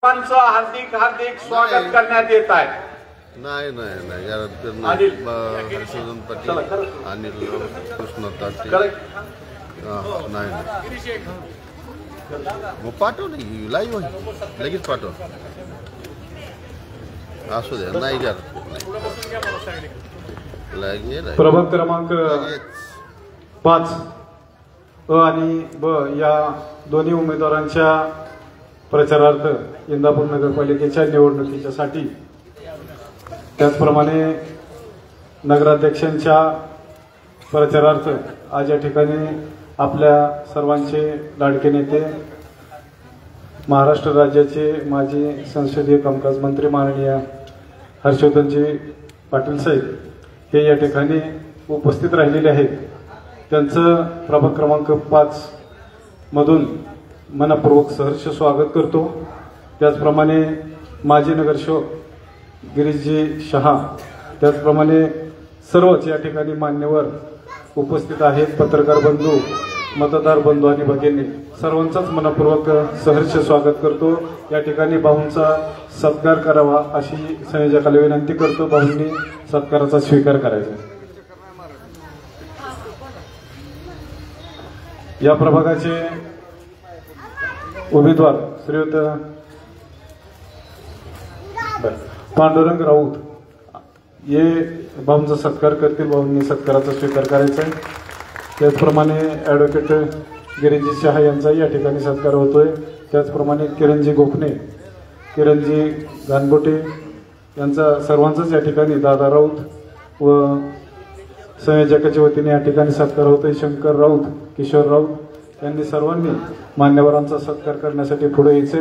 हार्दिक हार्दिक स्वागत करण्यात येत आहे। नाही नाही नाही हर्षवर्धन पाटील अनिल कृष्ण ताटे नाही मग पाठव नाही लाईव्ह लगेच पाठव असू द्या नाही प्रभाग क्रमांक 5 अ आणि ब या दोन्ही उमेदवारांच्या प्रचारार्थ इंदापूर नगरपालिकेच्या निवडणुकीच्यासाठी त्याचप्रमाणे नगराध्यक्षांच्या प्रचारार्थ आज या ठिकाणी आपल्या सर्वांचे लाडके नेते महाराष्ट्र राज्याचे माजी संसदीय कामकाज मंत्री माननीय हर्षवर्धनजी पाटील साहेब हे या ठिकाणी उपस्थित राहिलेले आहेत। त्यांचं प्रभाग क्रमांक 5 मधून मनपूर्वक सहर्ष स्वागत करतो। त्याचप्रमाणे माजी नगरसेवक गिरीशजी शहा त्याचप्रमाणे सर्वच या ठिकाणी मान्यवर उपस्थित आहेत। पत्रकार बंधू मतदार बंधू आणि भगिनी सर्वांचाच मनपूर्वक सहर्ष स्वागत करतो। या ठिकाणी भाऊंचा सत्कार करावा अशी संयोजकाला विनंती करतो। भाऊंनी सत्काराचा स्वीकार करायचा। या प्रभागाचे उमेदवार श्रीयुत पांडुरंग राऊत हे भाऊंचा सत्कार करतील। भाऊंनी सत्काराचा स्वीकार करायचा आहे। त्याचप्रमाणे ॲडव्होकेट गिरीजी शहा यांचाही या ठिकाणी सत्कार होतोय। त्याचप्रमाणे किरणजी गोखणे किरणजी गानबोटे यांचा सर्वांचाच या ठिकाणी दादा राऊत व संयोजकाच्या वतीने या ठिकाणी सत्कार होतोय। शंकर राऊत किशोर राऊत यांनी सर्वांनी मान्यवरांचा सत्कार करण्यासाठी पुढे यायचे।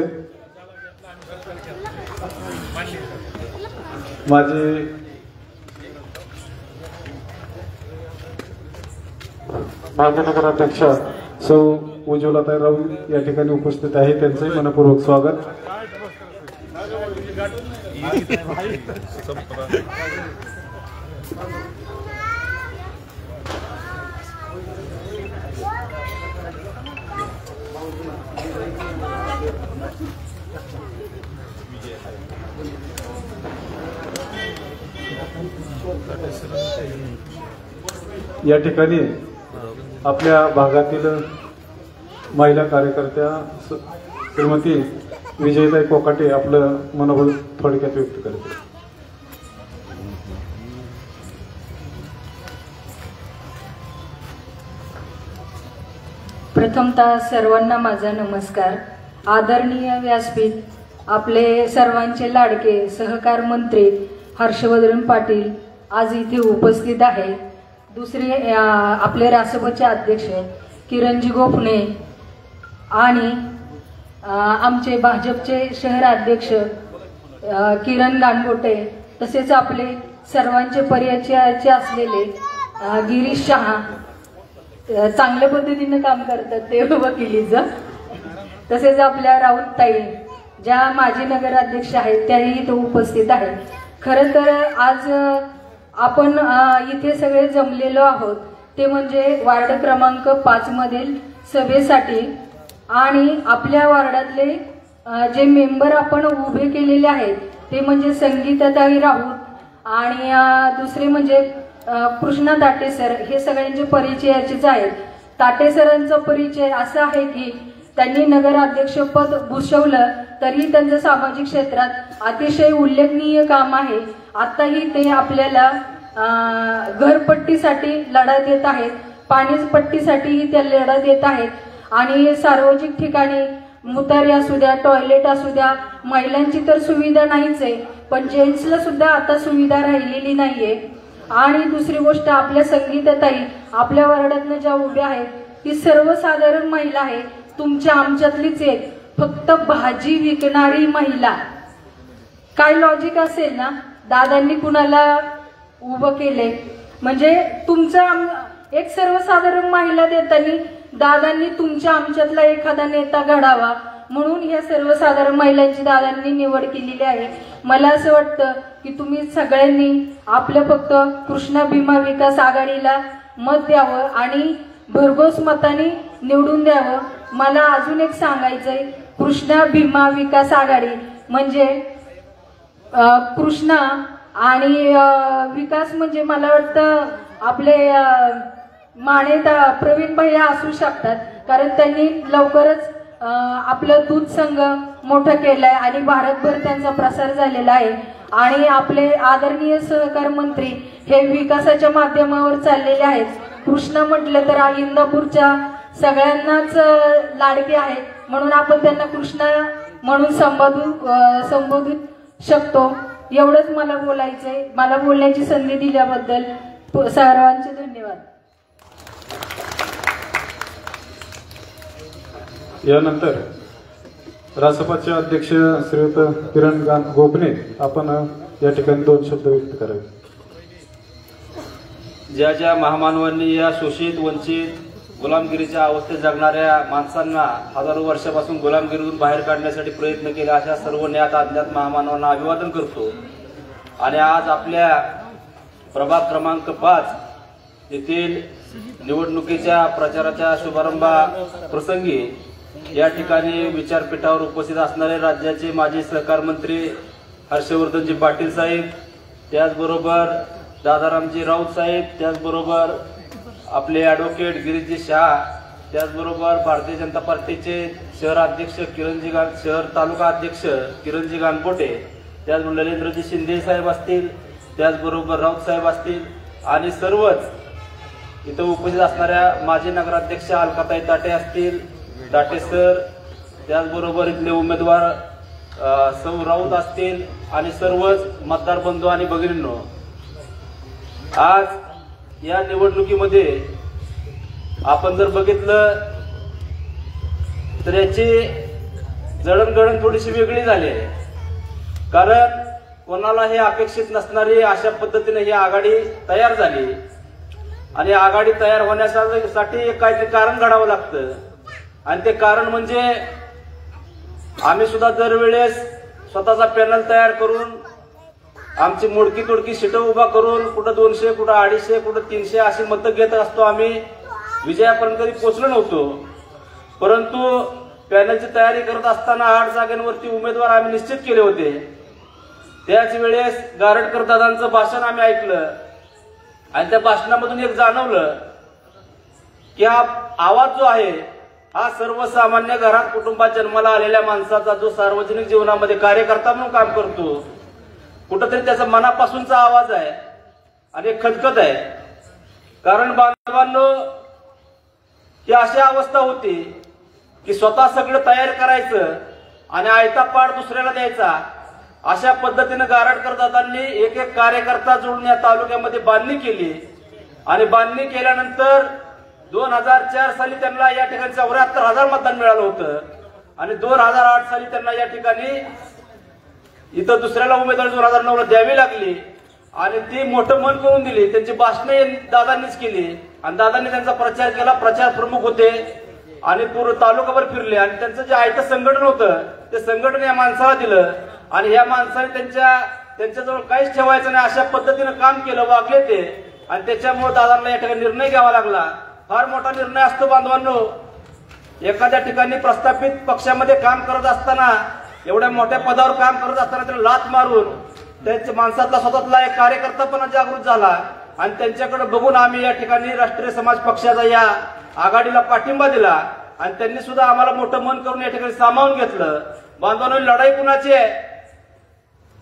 माझे नगराध्यक्ष सौ उज्ज्वलाताई राऊत या ठिकाणी उपस्थित आहे। त्यांचंही मनपूर्वक स्वागत। या ठिकाणी आपल्या भागातील महिला कार्यकर्त्या श्रीमती विजयताई कोकाटे आपलं मनोबल थोडक्यात व्यक्त करते। प्रथमतः सर्वांना माझा नमस्कार। आदरणीय व्यासपीठ आपले सर्वांचे लाडके सहकार मंत्री हर्षवर्धन पाटील आज इथे उपस्थित आहे। दुसरे आपले रासपचे अध्यक्ष किरणजी गोखणे आणि आमचे भाजपचे शहर अध्यक्ष किरण गानगोटे तसेच आपले सर्वांचे परिचयाचे असलेले गिरीश शहा चांगल्या पद्धतीने काम करतात ते वकिलीचं। तसेच आपल्या राऊतताई ज्या माजी नगराध्यक्ष आहेत त्याही इथे उपस्थित आहेत। खरं तर आज आपण इथे सगळे जमलेलो आहोत ते म्हणजे वार्ड क्रमांक 5 मधील सभेसाठी आणि आपल्या वार्डातले जे मेंबर आपण उभे केलेले आहेत ते म्हणजे संगीताताई राऊत आणि दुसरे म्हणजे कृष्णा ताटे सर हे सगळ्यांचे परिचयाचेच आहेत। ताटे सरांचा परिचय असा आहे की त्यांनी नगराध्यक्षपद भूषवलं तरी त्यांचं सामाजिक क्षेत्रात अतिशय उल्लेखनीय काम आहे। आताही ते आपल्याला घरपट्टीसाठी लढा देत आहेत, पाणीपट्टीसाठीही त्या लढा देत आहेत आणि सार्वजनिक ठिकाणी मुतारी असू द्या टॉयलेट असू द्या महिलांची तर सुविधा नाहीच आहे पण जेंट्सला सुद्धा आता सुविधा राहिलेली नाहीये। आणि दुसरी गोष्ट आपल्या संगीताताई आपल्या वार्डातनं ज्या उभ्या आहेत ती सर्वसाधारण महिला आहे, तुमच्या आमच्यातलीच एक फक्त भाजी विकणारी महिला। काय लॉजिक असेल ना दादांनी कुणाला उभं केले म्हणजे तुमचा एक सर्वसाधारण महिला देताना दादांनी तुमच्या आमच्यातला एखादा नेता घडावा म्हणून या सर्वसाधारण महिलांची दादांनी निवड केलेली आहे। मला असं वाटतं की तुम्ही सगळ्यांनी आपलं फक्त कृष्णा भीमा विकास आघाडीला मत द्यावं आणि भरघोस मताने निवडून द्यावं। मला अजून एक सांगायचंय, कृष्णा भीमा विकास आघाडी म्हणजे कृष्णा आणि विकास म्हणजे मला वाटतं आपले माने प्रवीण भैया असू शकतात, कारण त्यांनी लवकरच आपलं दूध संघ मोठं केलंय आणि भारतभर त्यांचा प्रसार झालेला आहे. आणि आपले आदरणीय सहकार मंत्री हे विकासाच्या माध्यमावर चाललेले आहेत. कृष्णा म्हटलं तर इंदापूरच्या सगळ्यांनाच लाडके आहेत, म्हणून आपण त्यांना कृष्णा म्हणून संबोधू शकतो. एवढंच मला बोलायचंय. मला बोलण्याची संधी दिल्याबद्दल सर्वांचे धन्यवाद. यानंतर रासपाचे अध्यक्ष श्रीयुत किरण गोपने आपण या ठिकाणी 2 शब्द व्यक्त करावे. ज्या ज्या महामानवांनी या शोषित वंचित गुलामगिरीच्या अवस्थेत जगणाऱ्या माणसांना हजारो वर्षापासून गुलामगिरीतून बाहेर काढण्यासाठी प्रयत्न केले, अशा सर्व ज्ञात अज्ञात महामानवांना अभिवादन करतो. आणि आज आपल्या प्रभाग क्रमांक 5 येथील निवडणुकीच्या प्रचाराच्या शुभारंभा प्रसंगी या ठिकाणी विचारपीठावर उपस्थित असणारे राज्याचे माजी सहकार मंत्री हर्षवर्धनजी पाटील साहेब, त्याचबरोबर दादारामजी राऊत साहेब, त्याचबरोबर आपले ॲडव्होकेट गिरीशजी शहा, त्याचबरोबर भारतीय जनता पार्टीचे शहर अध्यक्ष शहर तालुका अध्यक्ष किरणजी गानकोटे, त्याचबरोबर ललिंद्रजी शिंदे साहेब असतील, त्याचबरोबर राऊत साहेब असतील आणि सर्वच इथं उपस्थित असणाऱ्या माजी नगराध्यक्ष अलकाताई ताटे असतील, ताटे सर, त्याचबरोबर इथले उमेदवार सौ राऊत असतील आणि सर्वच मतदार बंधू आणि भगिनींनो, आज या निवडणुकीमध्ये आपण जर बघितलं तर याची जडणघडण थोडीशी वेगळी झाली आहे. कारण कोणाला हे अपेक्षित नसणारी अशा पद्धतीने ही आघाडी तयार झाली आणि आघाडी तयार होण्यासाठी काहीतरी कारण घडावं लागतं. आणि ते कारण म्हणजे आम्ही सुद्धा दरवेळेस स्वतःचा पॅनल तयार करून आमची मोडकी तोडकी सीटं उभा करून कुठं 200, कुठं 250, कुठं 300 अशी मतं घेत असतो. आम्ही विजयापर्यंत कधी पोचलो नव्हतो, परंतु पॅनलची तयारी करत असताना 8 जागांवरती उमेदवार आम्ही निश्चित केले होते. त्याच वेळेस गारटकर दादांचं भाषण आम्ही ऐकलं आणि त्या भाषणामधून एक जाणवलं की हा आवाज जो आहे हा सर्वसामान्य घरात कुटुंबात जन्माला आलेल्या माणसाचा, जो सार्वजनिक जीवनामध्ये कार्यकर्ता म्हणून काम करतो, कुठंतरी त्याचा मनापासूनचा आवाज आहे आणि खदखद आहे. कारण बांधवांनो, ही अशी अवस्था होती की स्वतः सगळं तयार करायचं आणि आयता पाड दुसऱ्याला द्यायचा. अशा पद्धतीने गारटकर दादांनी एक एक कार्यकर्ता जोडून या तालुक्यामध्ये बांधणी केली आणि बांधणी केल्यानंतर 2004 साली त्यांना या ठिकाणी 74,000 मतदान मिळालं होतं आणि 2008 साली त्यांना या ठिकाणी इथं दुसऱ्याला उमेदवारी 2009ला द्यावी लागली आणि ती मोठं मन करून दिली. त्यांची भाषणे दादांनीच केली आणि दादांनी त्यांचा प्रचार केला. प्रचार प्रमुख होते आणि पूर्ण तालुकाभर फिरले आणि त्यांचं जे आयतं संघटन होतं ते संघटन या माणसाला दिलं आणि या माणसाने त्यांच्याजवळ काहीच ठेवायचं नाही अशा पद्धतीनं काम केलं, वागले ते. आणि त्याच्यामुळे दादांना या ठिकाणी निर्णय घ्यावा लागला. फार मोठा निर्णय असतो बांधवांनो. एखाद्या ठिकाणी प्रस्थापित पक्षामध्ये काम करत असताना, एवढ्या मोठ्या पदावर काम करत असताना त्याला लाथ मारून त्यांच्या माणसातला स्वतःतला एक कार्यकर्ता पण जागृत झाला आणि त्यांच्याकडे बघून आम्ही या ठिकाणी राष्ट्रीय समाज पक्षाचा या आघाडीला पाठिंबा दिला आणि त्यांनी सुद्धा आम्हाला मोठं मन करून या ठिकाणी सामावून घेतलं. बांधवांनो, लढाई कुणाची आहे?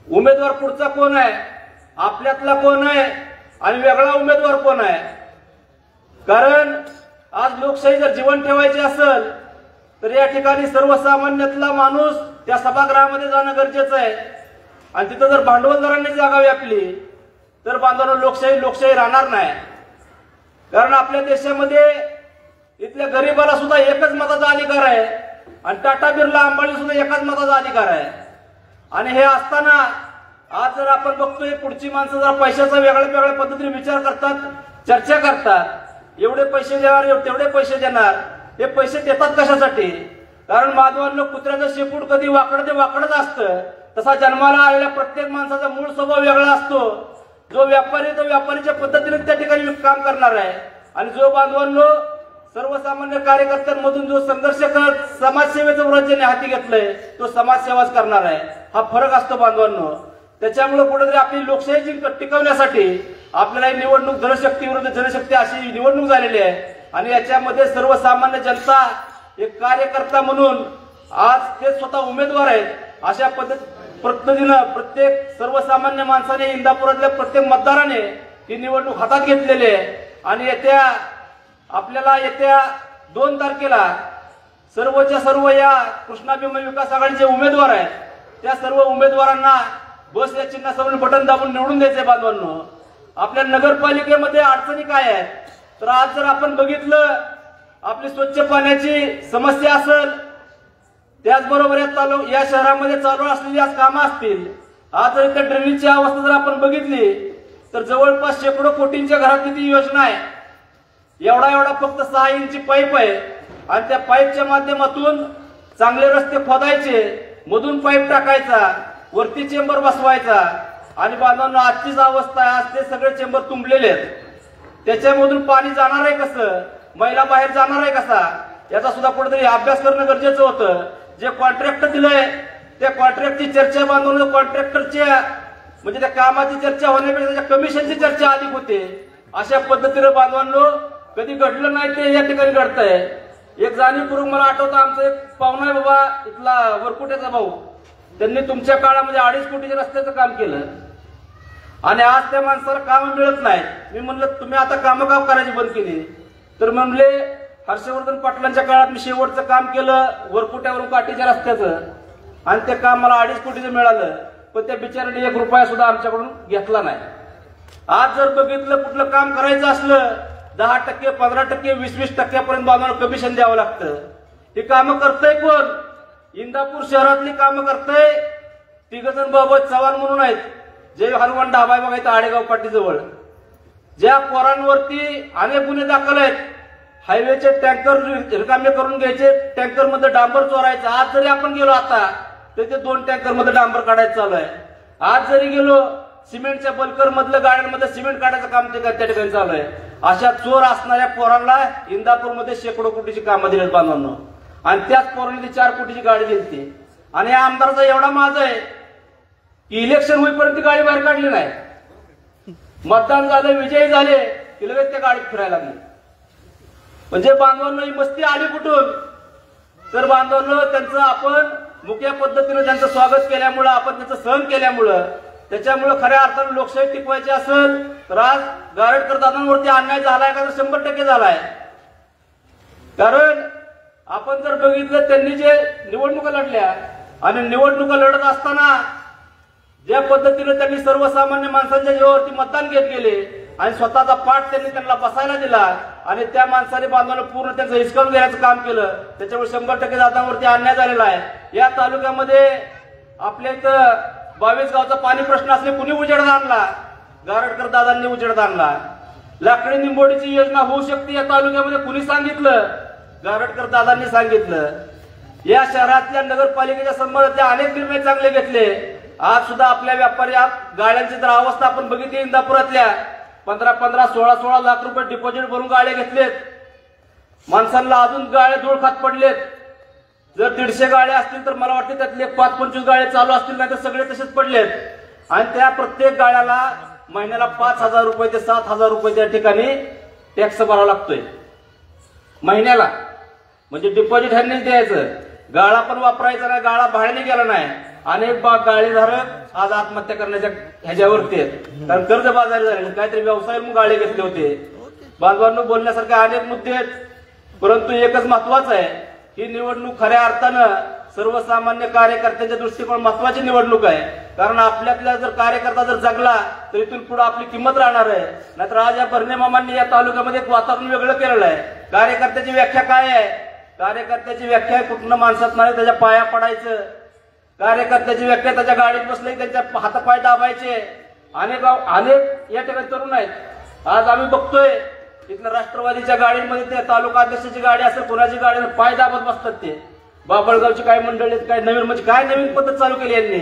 उमेदवार पुढचा कोण आहे, आपल्यातला कोण आहे आणि वेगळा उमेदवार कोण आहे? कारण आज लोकशाही जर जीवन ठेवायची असेल तर या ठिकाणी सर्वसामान्यातला माणूस त्या सभागृहामध्ये जाणं गरजेचं आहे आणि तिथं जर भांडवलदारांनी जागा व्यापली तर बांधवांनो, लोकशाही राहणार नाही. कारण आपल्या देशामध्ये इथल्या गरीबाला सुद्धा एकच मताचा अधिकार आहे आणि टाटा बिर्ला अंबानी सुद्धा एकाच मताचा अधिकार आहे. आणि हे असताना आज जर आपण बघतोय पुढची माणसं जर पैशाचा वेगळ्या पद्धतीने विचार करतात, चर्चा करतात, एवढे पैसे देणार, तेवढे पैसे देणार. हे पैसे देतात कशासाठी? कारण बांधवांनो, कुत्र्याचं शेपूट कधी वाकडं ते वाकडच असतं, तसा जन्माला आलेल्या प्रत्येक माणसाचा मूळ स्वभाव वेगळा असतो. जो व्यापारी तो व्यापारीच्या पद्धतीने त्या ठिकाणी काम करणार आहे आणि जो बांधवांनो सर्वसामान्य कार्यकर्त्यांमधून जो संघर्ष करत समाजसेवेचं व्रत ज्याने हाती घेतलंय तो समाजसेवाच करणार आहे. हा फरक असतो बांधवांनो. त्याच्यामुळे कुठेतरी आपली लोकशाही टिकवण्यासाठी आपल्याला ही निवडणूक धनशक्ती विरुद्ध जनशक्ती अशी निवडणूक झालेली आहे. आणि याच्यामध्ये सर्वसामान्य जनता एक कार्यकर्ता म्हणून आज ते स्वतः उमेदवार आहेत. अशा पद्धतीनं प्रत्येक सर्वसामान्य माणसाने इंदापुरातल्या प्रत्येक मतदाराने ही निवडणूक हातात घेतलेली आहे. आणि आपल्याला येत्या 2 तारखेला सर्वच्या सर्व या कृष्णाभिमानी विकास आघाडीचे उमेदवार आहेत त्या सर्व उमेदवारांना बस या चिन्हासमोर बटन दाबून निवडून द्यायचे. बांधवांनो, आपल्या नगरपालिकेमध्ये अडचणी काय आहेत तर आज जर आपण बघितलं आपली स्वच्छ पाण्याची समस्या असेल, त्याचबरोबर या शहरामध्ये चालू असलेली आज कामं असतील, आज जर त्या ड्रेनेजची अवस्था जर आपण बघितली तर जवळपास शेकडो कोटींच्या घरातली ती योजना आहे. एवढा फक्त 6 इंची पाईप आहे आणि त्या पाईपच्या माध्यमातून चांगले रस्ते खोदायचे, मधून पाईप टाकायचा, वरती चेंबर बसवायचा. आणि बांधवांना आजचीच अवस्था आहे, आज ते सगळे चेंबर तुंबलेले आहेत. त्याच्यामधून पाणी जाणार आहे कसं, मैला बाहेर जाणार आहे कसा, याचा सुद्धा कुठेतरी अभ्यास करणं गरजेचं होतं. जे कॉन्ट्रॅक्ट दिलंय त्या कॉन्ट्रॅक्टची चर्चा बांधवांना कॉन्ट्रॅक्टरच्या म्हणजे त्या कामाची चर्चा होण्यापेक्षा त्याच्या कमिशनची चर्चा अधिक होते. अशा पद्धतीने बांधवांनो कधी घडलं नाही ते या ठिकाणी घडतंय. एक जाणीवपूर्वक मला आठवतं आमचा एक पाहुणा आहे बाबा इथला वरकुट्याचा भाऊ, त्यांनी तुमच्या काळामध्ये 2.5 कोटीच्या रस्त्याचं काम केलं आणि आज त्या माणसाला काम मिळत नाही. मी म्हणलं तुम्ही आता कामं का करायची बंद केली तर म्हणले हर्षवर्धन पाटलांच्या काळात मी शेवटचं काम केलं वरकुट्यावरून काठीच्या रस्त्याचं आणि ते काम मला 2.5 कोटीचं मिळालं, पण त्या बिचाराने 1 रुपया सुद्धा आमच्याकडून घेतला नाही. आज जर बघितलं कुठलं काम करायचं असलं 10%, 15%, 20-20% बांधवांना कमिशन द्यावं लागतं. ही कामं करतंय कोण? इंदापूर शहरातली कामं करतंय 3 जण बाबत चव्हाण म्हणून आहेत. जय हनुमान ढाबा बघा इथं आडेगाव पाटीजवळ, ज्या पोरांवरती अनेक गुन्हे दाखल आहेत. हायवेचे टँकर रिकामे करून घ्यायचे, टँकर मध्ये डांबर चोरायचं. आज जरी आपण गेलो आता तर ते 2 टँकर मध्ये डांबर काढायचं चालू आहे. आज जरी गेलो सिमेंटच्या बल्कर मधलं गाड्यांमध्ये सिमेंट काढायचं काम त्या ठिकाणी चालू आहे. अशा चोर असणाऱ्या पोरांना इंदापूरमध्ये शेकडो कोटीची कामं दिली बांधवांनो आणि त्याच पोरांनी 4 कोटीची गाडी दिली. आणि या आमदाराचा एवढा माज आहे की इलेक्शन होईपर्यंत ती गाडी बाहेर काढली नाही. मतदान झालं, विजयी झाले की लगेच त्या गाडीत फिरायला लागली. म्हणजे बांधवांनो ही मस्ती आली कुठून तर बांधवांनो त्यांचं आपण मुख्य पद्धतीने त्यांचं स्वागत केल्यामुळं, आपण त्यांचं सहन केल्यामुळं, त्याच्यामुळे खऱ्या अर्थाने लोकशाही टिकवायची असेल तर आज गारटकर दादांवरती अन्याय झालाय का तर 100% झालाय. कारण आपण जर बघितलं त्यांनी जे निवडणुका लढल्या आणि निवडणुका लढत असताना ज्या पद्धतीने त्यांनी सर्वसामान्य माणसांच्या जीवावरती मतदान घेत गेले आणि स्वतःचा पाठ त्यांना बसायला दिला आणि त्या माणसाने बांधवांना पूर्ण त्यांचं हिसकावून घेण्याचं काम केलं, त्याच्यामुळे 100% दादांवरती अन्याय झालेला आहे. या तालुक्यामध्ये आपल्या इथं 22 गावचा पाणी प्रश्न असले कुणी उजेडात आणला? गारटकर दादांनी उजेडात आणला. लाकडी निंबोडीची योजना होऊ शकते या तालुक्यामध्ये कुणी सांगितलं? गारटकर दादांनी सांगितलं. या शहरातल्या नगरपालिकेच्या संबंधातले अनेक निर्णय चांगले घेतले. आज सुद्धा आपल्या व्यापारी गाड्यांची जर अवस्था आपण बघितली इंदापुरातल्या 15-15, 16-16 लाख रुपये डिपॉझिट भरून गाड्या घेतलेत. माणसांना अजून गाड्या धूळ खात पडलेत. जर 150 गाड्या असतील तर मला वाटतं त्यातले 5-25 गाड्या चालू असतील नाही तर सगळे तसेच पडलेत. आणि त्या प्रत्येक गाड्याला महिन्याला 5,000 रुपये ते 7,000 रुपये त्या ठिकाणी टॅक्स भरावा लागतोय महिन्याला. म्हणजे डिपॉझिट ह्यांनीच द्यायचं, गाळा पण वापरायचा नाही, गाळा भाड्याने गेला नाही. अनेक गाळेधारक आज आत्महत्या करण्याच्या ह्याच्यावरती आहेत कारण कर्जबाजारी झाले, काहीतरी व्यवसाय म्हणून गाळे घेतले होते. बांधवांनो बोलण्यासारखे अनेक मुद्दे आहेत, परंतु एकच महत्वाचं आहे, ही निवडणूक खऱ्या अर्थानं सर्वसामान्य कार्यकर्त्यांच्या दृष्टिकोन महत्वाची निवडणूक आहे. कारण आपल्यातल्या जर कार्यकर्ता जर जगला तर इथून पुढे आपली किंमत राहणार आहे. नाहीतर आज या बर्णे मामांनी या तालुक्यामध्ये एक वातावरण वेगळं केलेलं आहे. कार्यकर्त्याची व्याख्या काय आहे? कार्यकर्त्याची व्याख्या कुठनं माणसात नाही त्याच्या पाया पडायचं. कार्यकर्त्याची व्याख्या त्याच्या गाडीत बसले त्यांच्या हातापाय दाबायचे. अनेक या ठिकाणी तरुण आहेत. आज आम्ही बघतोय इथलं राष्ट्रवादीच्या गाडीमध्ये ते तालुका अध्यक्षाची गाडी असेल कोणाची गाडी पाय दाबत बसतात. ते बाबळगावची काय मंडळी काय नवीन म्हणजे काय नवीन पद्धत चालू केली यांनी.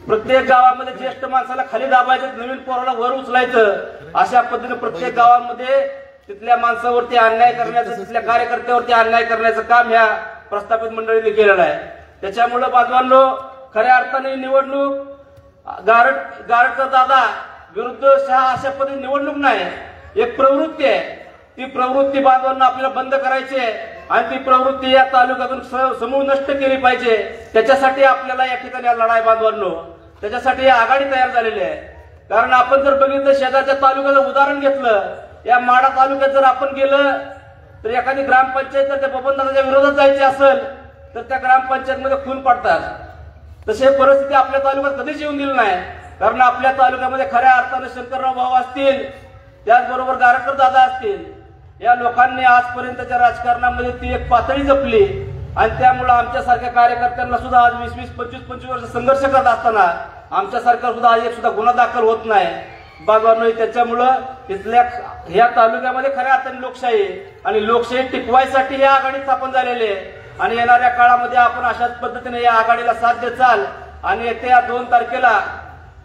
प्रत्येक गावामध्ये ज्येष्ठ माणसाला खाली दाबायचं, नवीन पोराला वर उचलायचं. अशा पद्धतीने प्रत्येक गावामध्ये तिथल्या माणसावरती अन्याय करण्याचं, तिथल्या कार्यकर्त्यावरती अन्याय करण्याचं काम ह्या प्रस्थापित मंडळीने केलेलं आहे. त्याच्यामुळं बांधवांनो, खऱ्या अर्थाने निवडणूक गारटकर दादा विरुद्ध शहा अशा पद्धतीने निवडणूक नाही, एक प्रवृत्ती आहे. ती प्रवृत्ती बांधवांना आपल्याला बंद करायची आहे आणि ती प्रवृत्ती या तालुक्यातून समूळ नष्ट केली पाहिजे. त्याच्यासाठी आपल्याला या ठिकाणी लढाई बांधवांनो, त्याच्यासाठी आघाडी तयार झालेली आहे. कारण आपण जर बघितलं शेजारच्या तालुक्याचं उदाहरण घेतलं, या माढा तालुक्यात जर आपण गेलं तर एखादी ग्रामपंचायत जर त्या बबनदादाच्या विरोधात जायची असेल तर त्या ग्रामपंचायतमध्ये खून पडतात. तशी परिस्थिती आपल्या तालुक्यात कधीच येऊन दिली नाही. कारण आपल्या तालुक्यामध्ये खऱ्या अर्थाने शंकरराव भाऊ असतील, त्याचबरोबर गारटकर दादा असतील, या लोकांनी आजपर्यंतच्या राजकारणामध्ये ती एक पातळी जपली आणि त्यामुळे आमच्यासारख्या कार्यकर्त्यांना सुद्धा आज 20-25 वर्ष संघर्ष करत असताना आमच्यासारखा सुद्धा आज एक सुद्धा गुन्हा दाखल होत नाही. बांधवांनो, त्याच्यामुळं इथल्या ह्या तालुक्यामध्ये खऱ्या अर्थाने लोकशाही आणि लोकशाही टिकवायसाठी ही आघाडी स्थापन झालेली आहे आणि येणाऱ्या काळामध्ये आपण अशाच पद्धतीने या आघाडीला साथ देचाल. आणि येत्या 2 तारखेला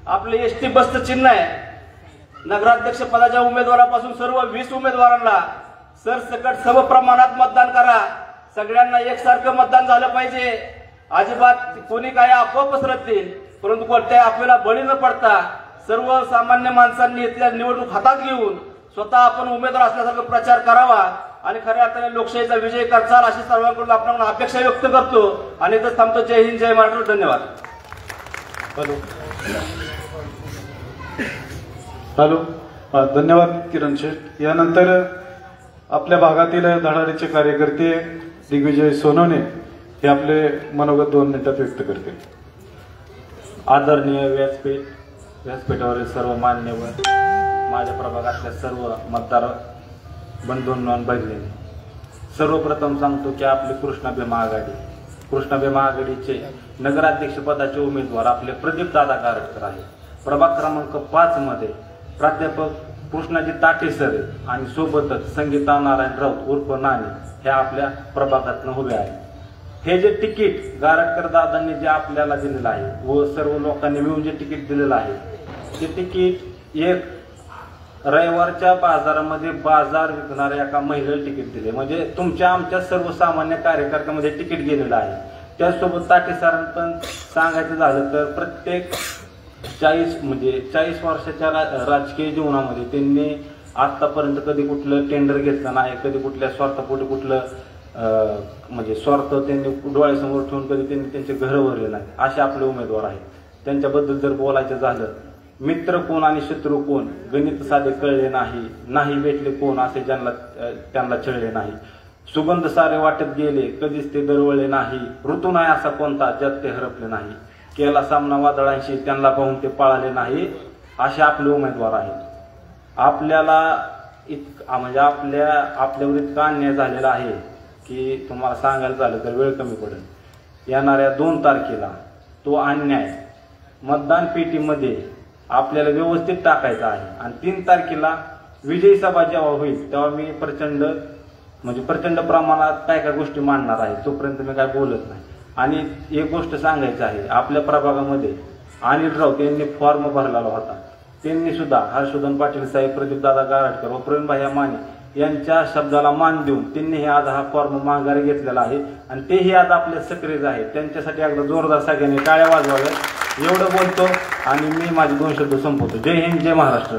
आपले एसटी बसचं चिन्ह आहे. नगराध्यक्ष पदाच्या उमेदवारापासून सर्व 20 उमेदवारांना सरसकट सम प्रमाणात मतदान करा. सगळ्यांना एकसारखं मतदान झालं पाहिजे. अजिबात कोणी काही अफवा पसरतील, परंतु कोणत्या अफवेला बळी न पडता सर्वसामान्य माणसांनी इथल्या निवडणूक हातात घेऊन स्वतः आपण उमेदवार असल्यासारखा प्रचार करावा आणि खऱ्या अर्थाने लोकशाहीचा विजय करचाल अशी सर्वांकडून आपण अपेक्षा व्यक्त करतो आणि इथं थांबतो. जय हिंद, जय महाराष्ट्र. धन्यवाद. हॅलो, धन्यवाद किरण शेठ. यानंतर आपल्या भागातील धडाडीचे कार्यकर्ते दिग्विजय सोनवणे हे आपले मनोगत 2 मिनिटात व्यक्त करतील. आदरणीय व्यासपीठावरील सर्व मान्यवर, माझ्या प्रभागातल्या सर्व मतदार बंधूंना भगिनी, सर्वप्रथम सांगतो की आपली कृष्णा भीमा आघाडीचे नगराध्यक्ष पदाचे उमेदवार आपले प्रदीप दादा गारटकर आहे. प्रभाग क्रमांक 5 मध्ये प्राध्यापक कृष्णाजी ताटे सर आणि सोबतच संगीता नारायण राऊत उर्फ नानी हे आपल्या प्रभागातून उभे आहेत. हे जे तिकीट गारटकर दादांनी जे आपल्याला दिलेलं आहे व सर्व लोकांनी मिळून जे तिकीट दिलेलं आहे, ते तिकीट एक रविवारच्या बाजारामध्ये बाजार विकणाऱ्या एका महिलेला तिकीट दिले. म्हणजे तुमच्या आमच्या सर्वसामान्य कार्यकर्त्यामध्ये तिकीट गेलेलं आहे. त्याचसोबत ताटे सरांनी पण सांगायचं झालं तर प्रत्येक 40 वर्षाच्या राजकीय जीवनामध्ये त्यांनी आतापर्यंत कधी कुठलं टेंडर घेतलं नाही, कधी कुठल्या स्वार्थापोटी कुठलं म्हणजे स्वार्थ त्यांनी डोळ्यासमोर ठेवून कधी त्यांनी त्यांचे घर भरले नाही. असे आपले उमेदवार आहेत. त्यांच्याबद्दल जर बोलायचं झालं, मित्र कोण आणि शत्रू कोण गणित साधे कळले नाही भेटले कोण असे त्यांना छळले नाही. सुगंध सारे वाटत गेले कधीच ते दरवळले नाही. ऋतू नाही असा कोणता ज्यात ते हरपले नाही. केला सामना वादळांशी त्यांना पाहून ते पळाले नाही. असे आपले उमेदवार आहेत. आपल्याला म्हणजे आपल्यावर इतका अन्याय झालेला आहे की तुम्हाला सांगायला झालं तर वेळ कमी पडेल. येणाऱ्या 2 तारखेला तो अन्याय मतदान पेटीमध्ये आपल्याला व्यवस्थित टाकायचा आहे आणि 3 तारखेला विजयी सभा जेव्हा होईल तेव्हा मी प्रचंड प्रमाणात काय गोष्टी मांडणार आहे. तोपर्यंत मी काय बोलत नाही. आणि एक गोष्ट सांगायचं आहे, आपल्या प्रभागामध्ये अनिल राऊत यांनी फॉर्म भरलेला होता. त्यांनी सुद्धा हर्षवर्धन पाटील साहेब, प्रदीप दादा गारटकर व प्रवीणभाई माने यांच्या शब्दाला मान देऊन त्यांनी आज हा फॉर्म माघारी घेतलेला आहे आणि तेही आज आपले सक्रिय आहेत. त्यांच्यासाठी एकदा जोरदार सगळ्यांनी टाळ्या वाजवाव्या. एवढं बोलतो आणि मी माझे 2 शब्द संपवतो. जय हिंद, जय महाराष्ट्र.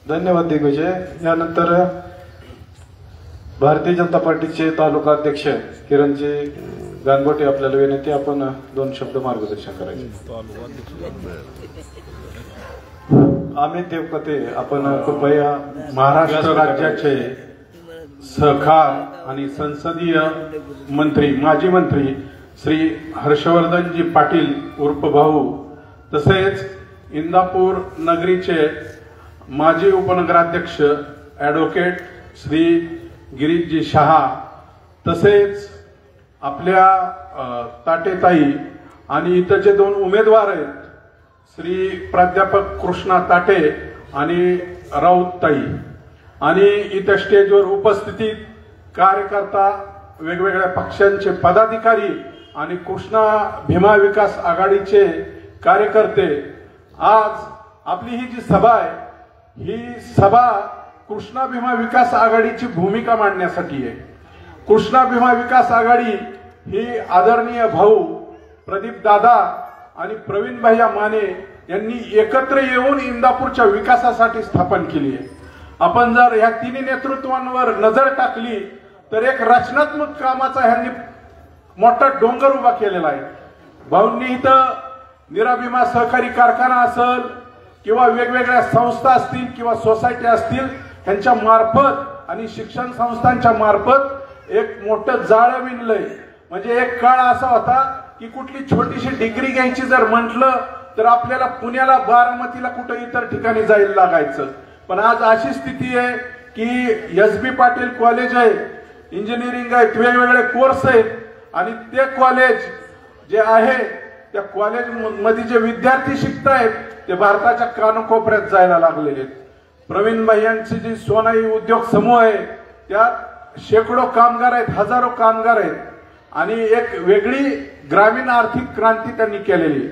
धन्यवाद दिग्विजय. यानंतर भारतीय जनता पार्टीचे तालुका अध्यक्ष किरणजी गानगोटे आपल्याला विनंती, आपण 2 शब्द मार्गदर्शन करायचे. अमित देवकते, आपण कृपया महाराष्ट्र राज्याचे सहकार आणि संसदीय मंत्री, माजी मंत्री श्री हर्षवर्धनजी पाटील उर्फ भाऊ, तसेच इंदापूर नगरीचे माजी उपनगराध्यक्ष ॲडव्होकेट श्री गिरीशजी शहा, तसेच आपल्या ताटेताई आणि इथंचे 2 उमेदवार आहेत श्री प्राध्यापक कृष्णा ताटे आणि राऊतताई, आणि इथं स्टेजवर उपस्थित कार्यकर्ता, वेगवेगळ्या पक्षांचे पदाधिकारी आणि कृष्णा भीमा विकास आघाडीचे कार्यकर्ते. आज आपली ही जी सभा आहे, ही सभा कृष्णा भीमा विकास आघाडीची भूमिका मांडण्यासाठी आहे. कृष्णा भीमा विकास आघाडी ही आदरणीय भाऊ प्रदीप दादा आणि प्रवीण भैया माने यांनी एकत्र येऊन इंदापूरच्या विकासासाठी स्थापन केली आहे. आपण जर ह्या तिन्ही नेतृत्वांवर नजर टाकली तर एक रचनात्मक कामाचा ह्यांनी मोठा डोंगर उभा केलेला आहे. भाऊंनी इथं निराभीमा सहकारी कारखाना असेल किंवा वेगवेगळ्या संस्था असतील किंवा सोसायटी असतील ह्यांच्या मार्फत आणि शिक्षण संस्थांच्या मार्फत एक मोठं जाळं विणलंय. म्हणजे एक काळ असा होता की कुठली छोटीशी डिग्री घ्यायची जर म्हटलं तर आपल्याला पुण्याला बारामतीला कुठं इतर ठिकाणी जायला लागायचं. पण आज अशी स्थिती आहे की एस.बी. पाटील कॉलेज आहे, इंजिनिअरिंग आहेत, वेगवेगळे कोर्स आहेत आणि ते कॉलेज जे आहे त्या कॉलेज मध्ये जे विद्यार्थी शिकतायत ते भारताच्या कानाकोपऱ्यात जायला लागलेले आहेत. प्रवीण भैयांची जी सोनाई उद्योग समूह आहे त्यात शेकडो कामगार आहेत, हजारो कामगार आहेत आणि एक वेगळी ग्रामीण आर्थिक क्रांती त्यांनी केलेली.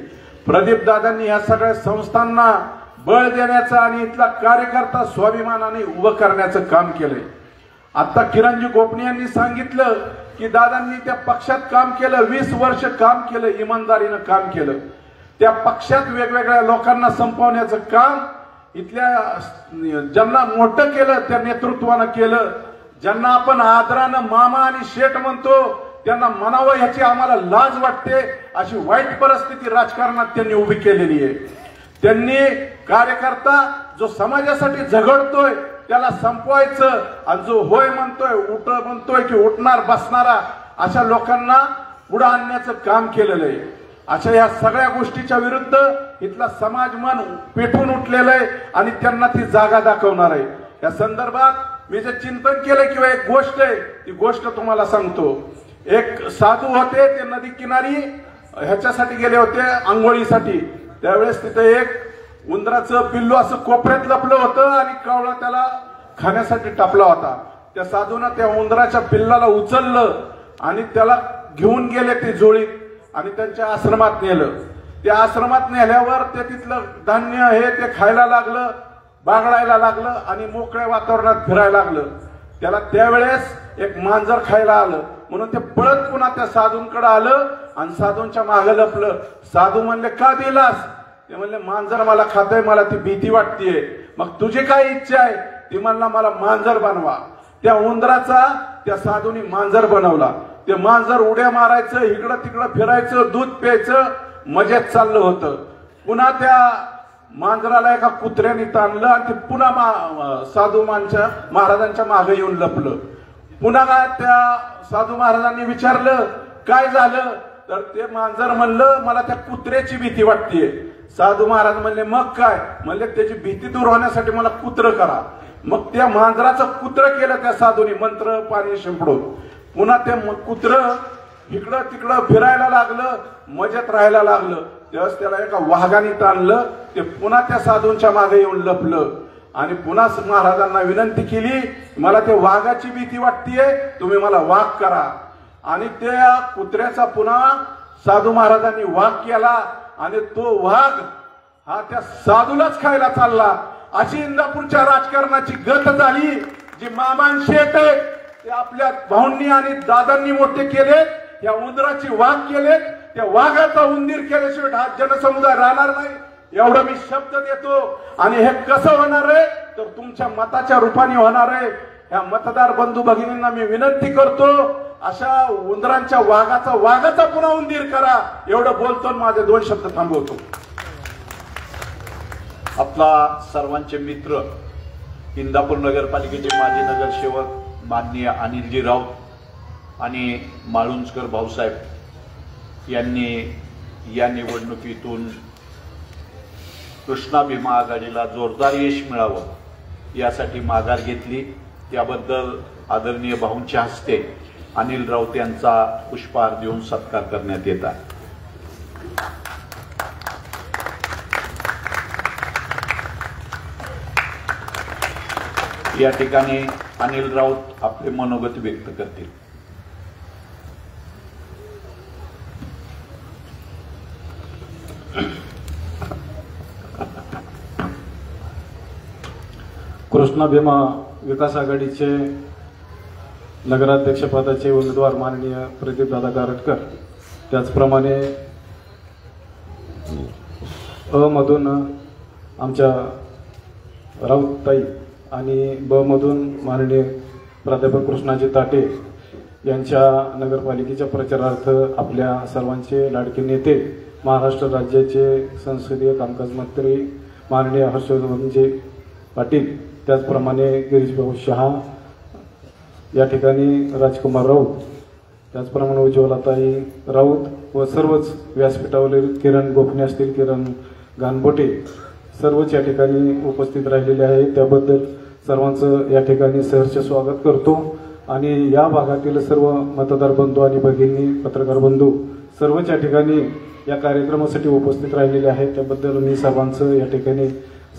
प्रदीप दादांनी या सगळ्या संस्थांना बळ देण्याचं आणि इथला कार्यकर्ता स्वाभिमानाने उभं करण्याचं काम केलंय. आता किरणजी गोपणे यांनी सांगितलं की दादांनी त्या पक्षात काम केलं, 20 वर्ष काम केलं, इमानदारीनं काम केलं. त्या पक्षात वेगवेगळ्या लोकांना संपवण्याचं काम इथल्या ज्यांना मोठं केलं त्या नेतृत्वानं केलं. ज्यांना आपण आदरानं मामा आणि शेठ म्हणतो त्यांना म्हणावं ह्याची आम्हाला लाज वाटते अशी वाईट परिस्थिती राजकारणात त्यांनी उभी केलेली आहे. त्यांनी कार्यकर्ता जो समाजासाठी झगडतोय त्याला संपवायचं आणि जो होय म्हणतोय की उठणार बसणारा अशा लोकांना पुढे आणण्याचं काम केलेलं आहे. अशा या सगळ्या गोष्टीच्या विरुद्ध इथला समाज मन पेटून उठलेलं आहे आणि त्यांना ती जागा दाखवणार आहे. या संदर्भात मी जे चिंतन केलं किंवा एक गोष्ट आहे ती गोष्ट तुम्हाला सांगतो. एक साधू होते, ते नदी किनारी ह्याच्यासाठी गेले होते आंघोळीसाठी. त्यावेळेस तिथे एक उंदराचं पिल्लू असं कोपऱ्यात लपलं होतं आणि कावळा त्याला खाण्यासाठी टापला होता. त्या साधूनं त्या उंदराच्या पिल्लाला उचललं आणि त्याला घेऊन गेले ते जोळीत आणि त्यांच्या आश्रमात नेलं. त्या आश्रमात नेल्यावर ते तिथलं धान्य हे ते खायला लागलं, बागडायला लागलं आणि मोकळ्या वातावरणात फिरायला लागलं. त्याला त्यावेळेस एक मांजर खायला आलं म्हणून ते पळत पुन्हा त्या साधूंकडे आलं आणि साधूंच्या मागे लपलं. साधू म्हणले का दिलास? ते म्हणले मांजर मला खातंय, मला ती भीती वाटतेय. मग तुझी काय इच्छा आहे? ती म्हणला मला मांजर बनवा. त्या उंदराचा त्या साधूंनी मांजर बनवला. ते मांजर उड्या मारायचं, इकडं तिकडं फिरायचं, दूध प्यायचं, मजेत चाललं होतं. पुन्हा त्या मांजराला एका कुत्र्याने ताणलं आणि ते पुन्हा साधू महाराजांच्या मागे येऊन लपलं. पुन्हा त्या साधू महाराजांनी विचारलं काय झालं? तर ते मांजर म्हणलं मला त्या कुत्र्याची भीती वाटतेय. साधू महाराज म्हणले मग काय? म्हणले त्याची भीती दूर होण्यासाठी मला कुत्र करा. मग त्या मांजराचं कुत्र केलं त्या साधूनी मंत्र पाणी शिंपडून. पुन्हा ते कुत्र इकडं तिकडं फिरायला लागलं, मजेत राहायला लागलं. त्यावेळेस त्याला एका वाघाने ताणलं. ते पुन्हा त्या साधूंच्या मागे येऊन लपलं आणि पुन्हा महाराजांना विनंती केली मला ते वाघाची भीती वाटतेय, तुम्ही मला वाघ करा. आणि त्या कुत्र्याचा पुन्हा साधू महाराजांनी वाघ केला आणि तो वाघ हा त्या साधूलाच खायला चालला. अशी इंदापूरच्या राजकारणाची गत झाली. जी मामान शेठ आहे ते आपल्या भाऊंनी आणि दादांनी मोठे केले, या उंदराची वाघ केले, त्या वाघाचा उंदीर केल्याशिवाय हा जनसमुदाय राहणार नाही एवढं मी शब्द देतो. आणि हे कसं होणार आहे तर तुमच्या मताच्या रूपाने होणार आहे. या मतदार बंधू भगिनींना मी विनंती करतो अशा उंदरांच्या वाघाचा पुन्हा उंदीर करा. एवढं बोलतो माझे 2 शब्द थांबवतो. आपला सर्वांचे मित्र इंदापूर नगरपालिकेचे माजी नगरसेवक माननीय अनिलजी राऊत आणि माळुंजकर भाऊसाहेब यांनी या निवडणुकीतून कृष्णा भीमा आघाडीला जोरदार यश मिळावं यासाठी माघार घेतली. त्याबद्दल आदरणीय भाऊंच्या हस्ते अनिल राऊत यांचा पुष्पहार देऊन सत्कार करण्यात येत आहे. या ठिकाणी अनिल राऊत आपले मनोगत व्यक्त करतील. कृष्णा भीमा विकास आघाडीचे नगराध्यक्षपदाचे उमेदवार माननीय प्रदीपदादा गारटकर, त्याचप्रमाणे अ मधून आमच्या राऊतताई आणि ब मधून माननीय प्राध्यापक कृष्णाजी ताटे यांच्या नगरपालिकेच्या प्रचारार्थ आपल्या सर्वांचे लाडके नेते महाराष्ट्र राज्याचे संसदीय कामकाज मंत्री माननीय हर्षवर्धनजी पाटील, त्याचप्रमाणे गिरीशभाऊ शहा, या ठिकाणी राजकुमार राऊत, त्याचप्रमाणे उज्ज्वलाताई राऊत व सर्वच व्यासपीठावरील किरण गोखणे असतील, किरण गानबोटे, सर्वच या ठिकाणी उपस्थित राहिलेले आहेत. त्याबद्दल सर्वांचं या ठिकाणी सहर्ष स्वागत करतो. आणि या भागातील सर्व मतदार बंधू आणि भगिनी, पत्रकार बंधू सर्वच या ठिकाणी या कार्यक्रमासाठी उपस्थित राहिलेले आहेत. त्याबद्दल मी सर्वांचं या ठिकाणी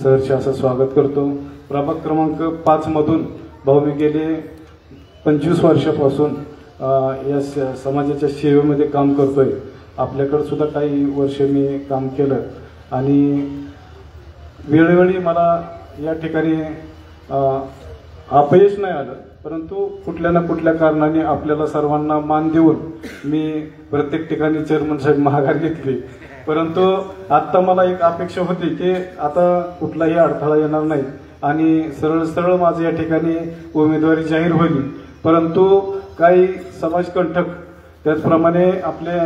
सहर्ष असं स्वागत करतो. प्रभाग क्रमांक 5 मधून भाऊ मी गेले 25 वर्षापासून या समाजाच्या सेवेमध्ये काम करतोय. आपल्याकडे सुद्धा काही वर्ष मी काम केलं आणि वेळोवेळी मला या ठिकाणी अपयश नाही आलं, परंतु कुठल्या ना कुठल्या कारणाने आपल्याला सर्वांना मान देऊन मी प्रत्येक ठिकाणी चेअरमन साहेब माघार घेतली. परंतु आत्ता मला एक अपेक्षा होती की आता कुठलाही अडथळा येणार नाही आणि सरळ सरळ माझं या ठिकाणी उमेदवारी जाहीर होईल. परंतु काही समाजकंटक, त्याचप्रमाणे आपले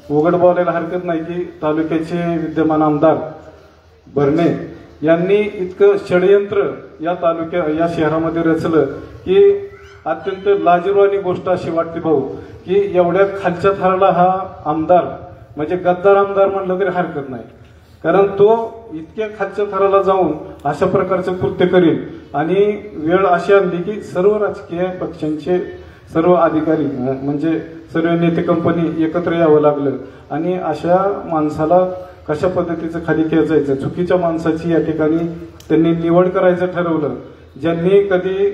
उघड बोलायला हरकत नाही की तालुक्याचे विद्यमान आमदार भरणे यांनी इतकं षडयंत्र या शहरामध्ये रचलं की अत्यंत लाजिरवाणी गोष्ट अशी वाटते भाऊ की एवढ्या खालच्या थराला हा आमदार, म्हणजे गद्दार आमदार म्हणलं तरी हरकत नाही, कारण तो इतक्या खालच्या थराला जाऊन अशा प्रकारचं कृत्य करेल. आणि वेळ अशी आली की सर्व राजकीय पक्षांचे सर्व अधिकारी म्हणजे सर्व नेते कंपनी एकत्र यावं लागलं आणि अशा माणसाला कशा पद्धतीचं खाली खेचायचं, चुकीच्या माणसाची या ठिकाणी त्यांनी निवड करायचं ठरवलं. ज्यांनी कधी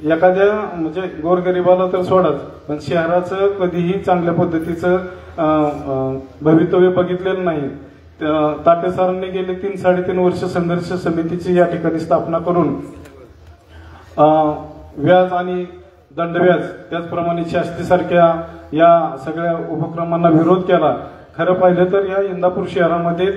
एखाद्या म्हणजे गोरगरिबाला तर सोडाच, पण शहराचं कधीही चांगल्या पद्धतीचं भवितव्य बघितलेलं नाही. ताटे सरांनी गेले 3-3.5 वर्ष संघर्ष समितीची या ठिकाणी स्थापना करून व्याज आणि दंडव्याज, त्याचप्रमाणे शास्तीसारख्या या सगळ्या उपक्रमांना विरोध केला. खरं पाहिलं तर या इंदापूर शहरामध्ये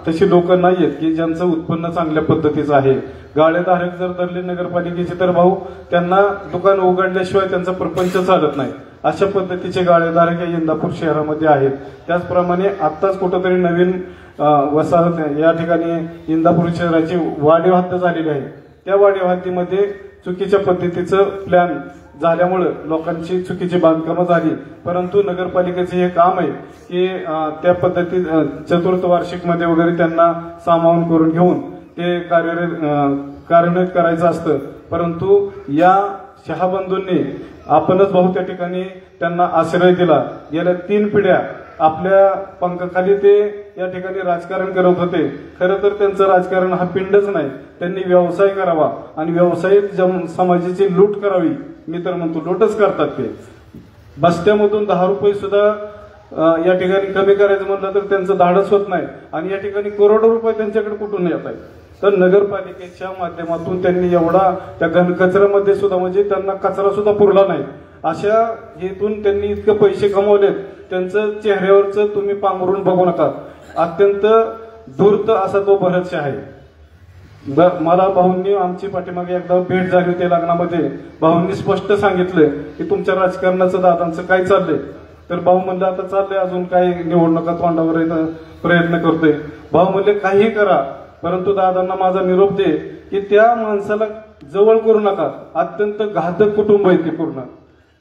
तशी लोक नाही आहेत की ज्यांचं उत्पन्न चांगल्या पद्धतीचं आहे. गाळेधारक जर धरले नगरपालिकेचे तर भाऊ त्यांना दुकान उघडल्याशिवाय त्यांचा प्रपंच चालत नाही. अशा पद्धतीचे गाळेधारक या इंदापूर शहरामध्ये आहेत. त्याचप्रमाणे आत्ताच कुठंतरी नवीन वसाहत या ठिकाणी इंदापूर शहराची वाढीव हद्द झालेली आहे. त्या वाढीव हद्दीमध्ये चुकीच्या पद्धतीचं प्लॅन झाल्यामुळे लोकांची चुकीची बांधकामं झाली. परंतु नगरपालिकेचे हे काम आहे की त्या पद्धतीत चतुर्थ वार्षिकमध्ये वगैरे त्यांना सामावून करून घेऊन ते कार्यान्वित करायचं असतं. परंतु या शहाबंधूंनी आपणच भाऊ त्या ठिकाणी त्यांना आश्रय दिला. गेल्या 3 पिढ्या आपल्या पंखाखाली ते या ठिकाणी राजकारण करत होते. खरं तर त्यांचं राजकारण हा पिंडच नाही, त्यांनी व्यवसाय करावा आणि व्यवसायात समाजाची लूट करावी. मी तर म्हणतो लूटच करतात ते. बस्त्यामधून 10 रुपये सुद्धा या ठिकाणी कमी करायचं म्हणलं तर त्यांचं धाडस होत नाही आणि या ठिकाणी करोडो रुपये त्यांच्याकडे कुठून येत आहेत. तर नगरपालिकेच्या माध्यमातून त्यांनी एवढा त्या घनकचऱ्यामध्ये सुद्धा म्हणजे त्यांना कचरा सुद्धा पुरला नाही. अशा हेतून त्यांनी इतके पैसे कमवलेत, त्यांचं चेहऱ्यावरचं तुम्ही पांघरून बघू नका. अत्यंत धूर्त असा तो भरतशा आहे. मला भाऊंनी आमची पाठीमागे एकदा भेट झाली होती लग्नामध्ये. भाऊंनी स्पष्ट सांगितलं की तुमच्या राजकारणाचं दादांचं काय चाललंय. तर भाऊ म्हणलं आता चाललंय अजून काही निवडणुका तोंडावर प्रयत्न करतोय. भाऊ म्हणले काही करा, परंतु दादांना माझा निरोप दे की त्या माणसाला जवळ करू नका. अत्यंत घातक कुटुंब आहे ते पूर्ण.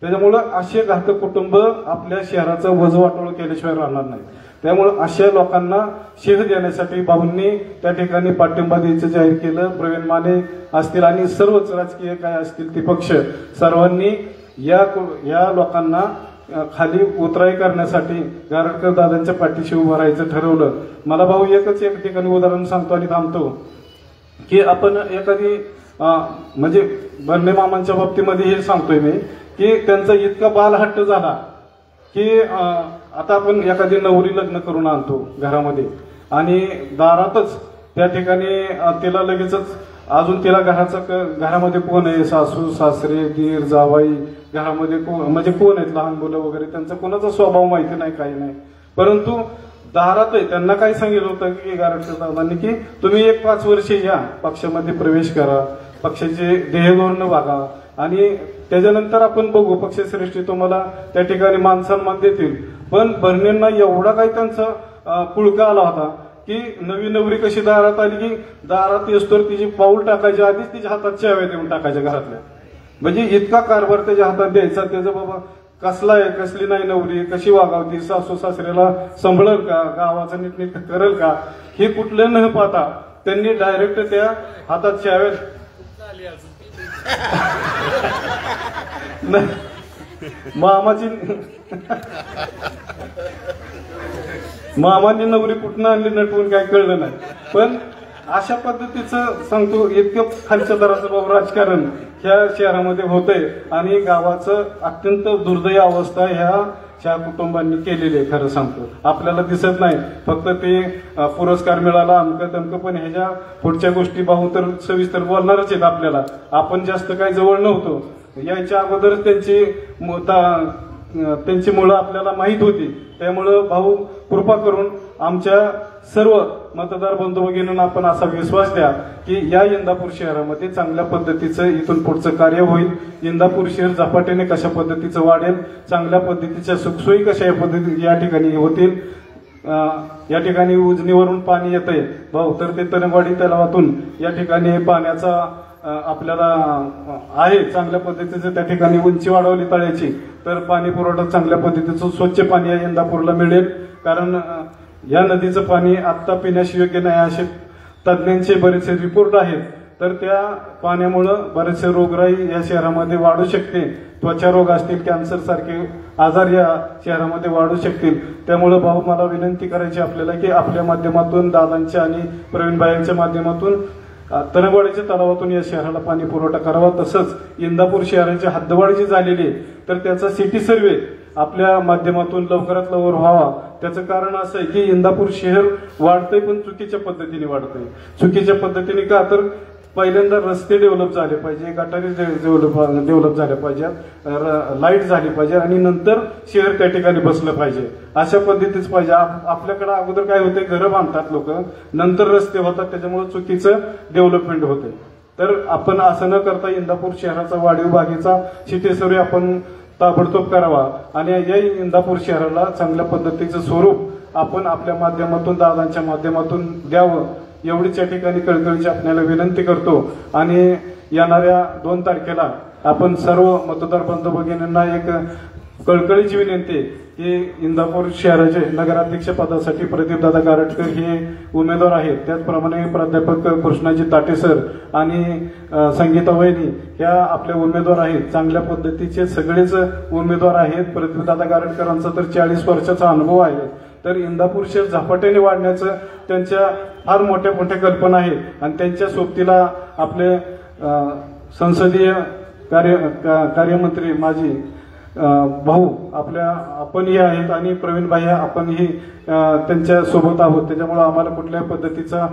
त्याच्यामुळं असे घातक कुटुंब आपल्या शहराचं वजवाटोळ केल्याशिवाय राहणार नाही. त्यामुळे अशा लोकांना शेह देण्यासाठी भाऊंनी त्या ठिकाणी पाठिंबा द्यायचं जाहीर केलं. प्रवीण माने असतील आणि सर्वच राजकीय काय असतील ते पक्ष सर्वांनी या लोकांना खाली उतराई करण्यासाठी गारटकर दादांच्या पाठीशी उभं राहायचं ठरवलं. मला भाऊ एक ठिकाणी उदाहरण सांगतो आणि थांबतो की आपण एखादी म्हणजे बर्णे मामांच्या बाबतीमध्ये हे सांगतोय मी की त्यांचा इतका बालहट्ट झाला की आता आपण एखादी नवरी लग्न करून आणतो घरामध्ये आणि दारातच त्या ठिकाणी तिला लगेचच अजून तिला घरामध्ये कोण आहे, सासू सासरे दीर जावाई, घरामध्ये म्हणजे कोण आहेत, लहान मुलं वगैरे, त्यांचा कोणाचा स्वभाव माहिती नाही, काही नाही. परंतु दारात आहे त्यांना काय सांगितलं होतं की गारटकर दादांनी की तुम्ही 1-5 वर्षे या पक्षामध्ये प्रवेश करा, पक्षाचे ध्येयधोरण बघा आणि त्याच्यानंतर आपण बघू, पक्षश्रेष्ठी तुम्हाला त्या ठिकाणी मान सन्मान देतील. पण भरणेंना एवढा काही त्यांचा पुळका आला होता की नवी नवरी कशी दारात आली की दारात येस्तोर तिची पाऊल टाकायच्या आधीच तिच्या हातात चाव्या देऊन टाकायच्या घरातल्या. म्हणजे इतका कारभार त्याच्या हातात द्यायचा. त्याचं बाबा कसला आहे, कसली नाही नवरी, कशी वागावती, सासू सासऱ्याला सांभाळल का, गावाचं नीटनीट करेल का, हे कुठलं न पाहता त्यांनी डायरेक्ट त्या हातात चाव्या मामानी नवरी कुठनं आणली नटवून काय कळलं नाही. पण अशा पद्धतीचं सांगतो, इतकं खालच्या दराचं बाबा राजकारण ह्या शहरामध्ये होतंय आणि गावाचं अत्यंत दुर्दैवी अवस्था ह्या कुटुंबांनी केलेली आहे. खरं सांगतो आपल्याला दिसत नाही, फक्त ते पुरस्कार मिळाला अमकं तमकं, पण ह्याच्या पुढच्या गोष्टी पाहून तर सविस्तर बोलणारच आहेत आपल्याला. आपण जास्त काही जवळ नव्हतो, याच्या अगोदरच त्यांची मुलं आपल्याला माहीत होती. त्यामुळं भाऊ कृपा करून आमच्या सर्व मतदार बंधू भगिनींना आपण असा विश्वास द्या की या इंदापूर शहरामध्ये चांगल्या पद्धतीचं इथून पुढचं कार्य होईल. इंदापूर शहर झपाट्याने कशा पद्धतीचं वाढेल, चांगल्या पद्धतीच्या सुखसोयी कशा या ठिकाणी होतील. या ठिकाणी उजनीवरून पाणी येतंय भाऊ, तर ते तनवाडी तलावातून या ठिकाणी पाण्याचा आपल्याला आहे चांगल्या पद्धतीचं, त्या ठिकाणी उंची वाढवली तळ्याची तर पाणी पुरवठा चांगल्या पद्धतीचं स्वच्छ पाणी या इंदापूरला मिळेल. कारण या नदीचं पाणी आत्ता पिण्यास योग्य नाही असे तज्ज्ञांचे बरेचसे रिपोर्ट आहेत. तर त्या पाण्यामुळं बरेचसे रोगराई या शहरामध्ये वाढू शकते. त्वचा रोग असतील, कॅन्सर सारखे आजार या शहरामध्ये वाढू शकतील. त्यामुळं भाऊ मला विनंती करायची आपल्याला की आपल्या माध्यमातून, दादांच्या आणि प्रवीणभाईंच्या माध्यमातून तनवाडीच्या तलावातून या शहराला पाणी पुरवठा करावा. तसंच इंदापूर शहराची हद्दवाढ जी झालेली आहे तर त्याचा सिटी सर्वे आपल्या माध्यमातून लवकरात लवकर व्हावा. त्याचं कारण असं आहे की इंदापूर शहर वाढतंय पण चुकीच्या पद्धतीने वाढतंय. चुकीच्या पद्धतीने का, तर पहिल्यांदा रस्ते डेव्हलप झाले पाहिजे, गटारी डेव्हलप झाल्या पाहिजेत, लाईट झाली पाहिजे आणि नंतर शहर त्या ठिकाणी बसलं पाहिजे. अशा पद्धतीच पाहिजे. आपल्याकडे अगोदर काय होते, घरं बांधतात लोक, नंतर रस्ते होतात, त्याच्यामुळे चुकीचं डेव्हलपमेंट होते. तर आपण असं न करता इंदापूर शहराचा वाढीव बागेचा सिटी सर्वे आपण ताबडतोब करावा आणि या इंदापूर शहराला चांगल्या पद्धतीचं स्वरूप आपण आपल्या माध्यमातून, दादांच्या माध्यमातून द्यावं एवढीच या ठिकाणी कळकळीची आपल्याला विनंती करतो. आणि येणाऱ्या 2 तारखेला आपण सर्व मतदार बंधू भगिनींना एक कळकळीची विनंती की इंदापूर शहराचे नगराध्यक्ष पदासाठी प्रदीपदादा गारटकर हे उमेदवार आहेत. त्याचप्रमाणे प्राध्यापक कृष्णाजी ताटे सर आणि संगीता वहिनी ह्या आपले उमेदवार आहेत. चांगल्या पद्धतीचे सगळेच उमेदवार आहेत. प्रदीपदादा गारटकरांचा तर 40 वर्षाचा अनुभव आहे. तर इंदापूर शहर झपाट्याने वाढण्याचं त्यांच्या फार मोठ्या मोठ्या कल्पना आहेत आणि त्यांच्या सोबतीला आपले संसदीय कार्यमंत्री माजी भाऊ आपणही आहेत आणि प्रवीणभाई आपणही त्यांच्या सोबत आहोत. त्याच्यामुळे आम्हाला कुठल्याही पद्धतीचा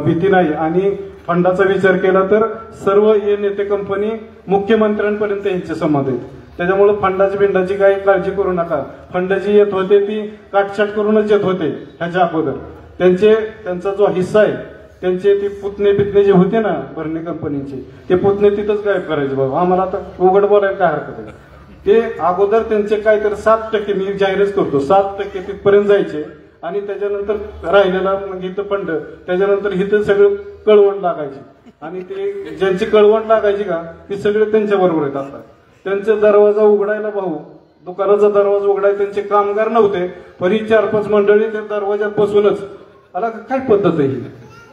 भीती नाही. आणि फंडाचा विचार केला तर सर्व हे नेते कंपनी मुख्यमंत्र्यांपर्यंत यांचे संबंध आहेत. त्याच्यामुळे फंडाची बिंडाची काही काळजी करू नका. फंड जी येत होते ती काटछाट करूनच येत होते. ह्याच्या अगोदर त्यांचा जो हिस्सा आहे, त्यांचे ते पुतणे जे होते ना भरणी कंपनीचे, ते पुतणे तिथंच गायब करायचे. बाबा आम्हाला आता उघड बोलायला काय हरकत आहे. ते अगोदर त्यांचे काय तर 7% मी जाहीरच करतो 7% तिथपर्यंत जायचे आणि त्याच्यानंतर राहिलेला मग इथं फंड, त्याच्यानंतर इथं सगळं कळवण लागायची आणि ते ज्यांची कळवण लागायची का ती सगळे त्यांच्या बरोबर आहेत. आता त्यांचा दरवाजा उघडायला भाऊ, दुकानाचा दरवाजा उघडायला त्यांचे कामगार नव्हते, पण ही 4-5 मंडळी त्या दरवाज्यात बसूनच आला. काय पद्धत आहे ही?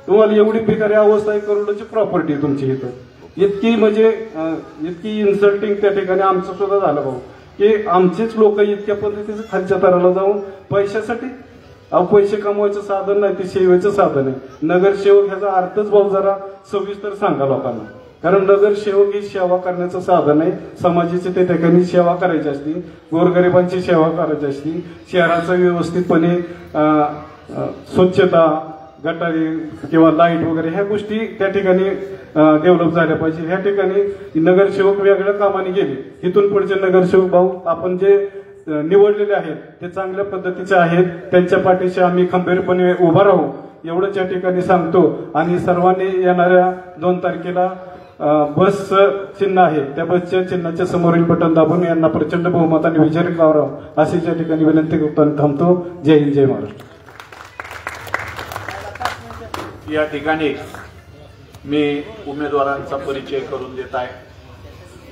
तुम्हाला एवढी भिकारी अवस्था आहे, करोडोची प्रॉपर्टी तुमची इथं, इतकी म्हणजे इतकी इन्सल्टिंग त्या ठिकाणी आमचं सुद्धा झालं भाऊ की आमचेच लोक इतक्या पद्धतीचं खालच्या तराला जाऊन पैशासाठी, पैसे कमवायचं साधन नाही, ते सेवेचं साधन आहे. नगरसेवक ह्याचा अर्थच भाऊ जरा सविस्तर सांगा लोकांना. कारण नगरसेवक ही सेवा करण्याचं साधन आहे. समाजाची त्या ठिकाणी सेवा करायची असती, गोरगरिबांची सेवा करायची असती, शहराचं व्यवस्थितपणे स्वच्छता, गटारी किंवा लाईट वगैरे ह्या गोष्टी त्या ठिकाणी डेव्हलप झाल्या पाहिजे. ह्या ठिकाणी नगरसेवक वेगळ्या कामाने गेले. इथून पुढचे नगरसेवक भाऊ आपण जे निवडलेले आहेत ते चांगल्या पद्धतीचे आहेत. त्यांच्या पाठीशी आम्ही खंबीरपणे उभा राहू एवढंच या ठिकाणी सांगतो. आणि सर्वांनी येणाऱ्या 2 तारखेला बस चिन्ह आहे त्या बसच्या चिन्हाच्या समोरील बटन दाबून यांना प्रचंड बहुमताने विजयी करावं अशी या ठिकाणी विनंती करताना थांबतो. जय हिंद, जय महाराष्ट्र. या ठिकाणी मी उमेदवारांचा परिचय करून देत आहे.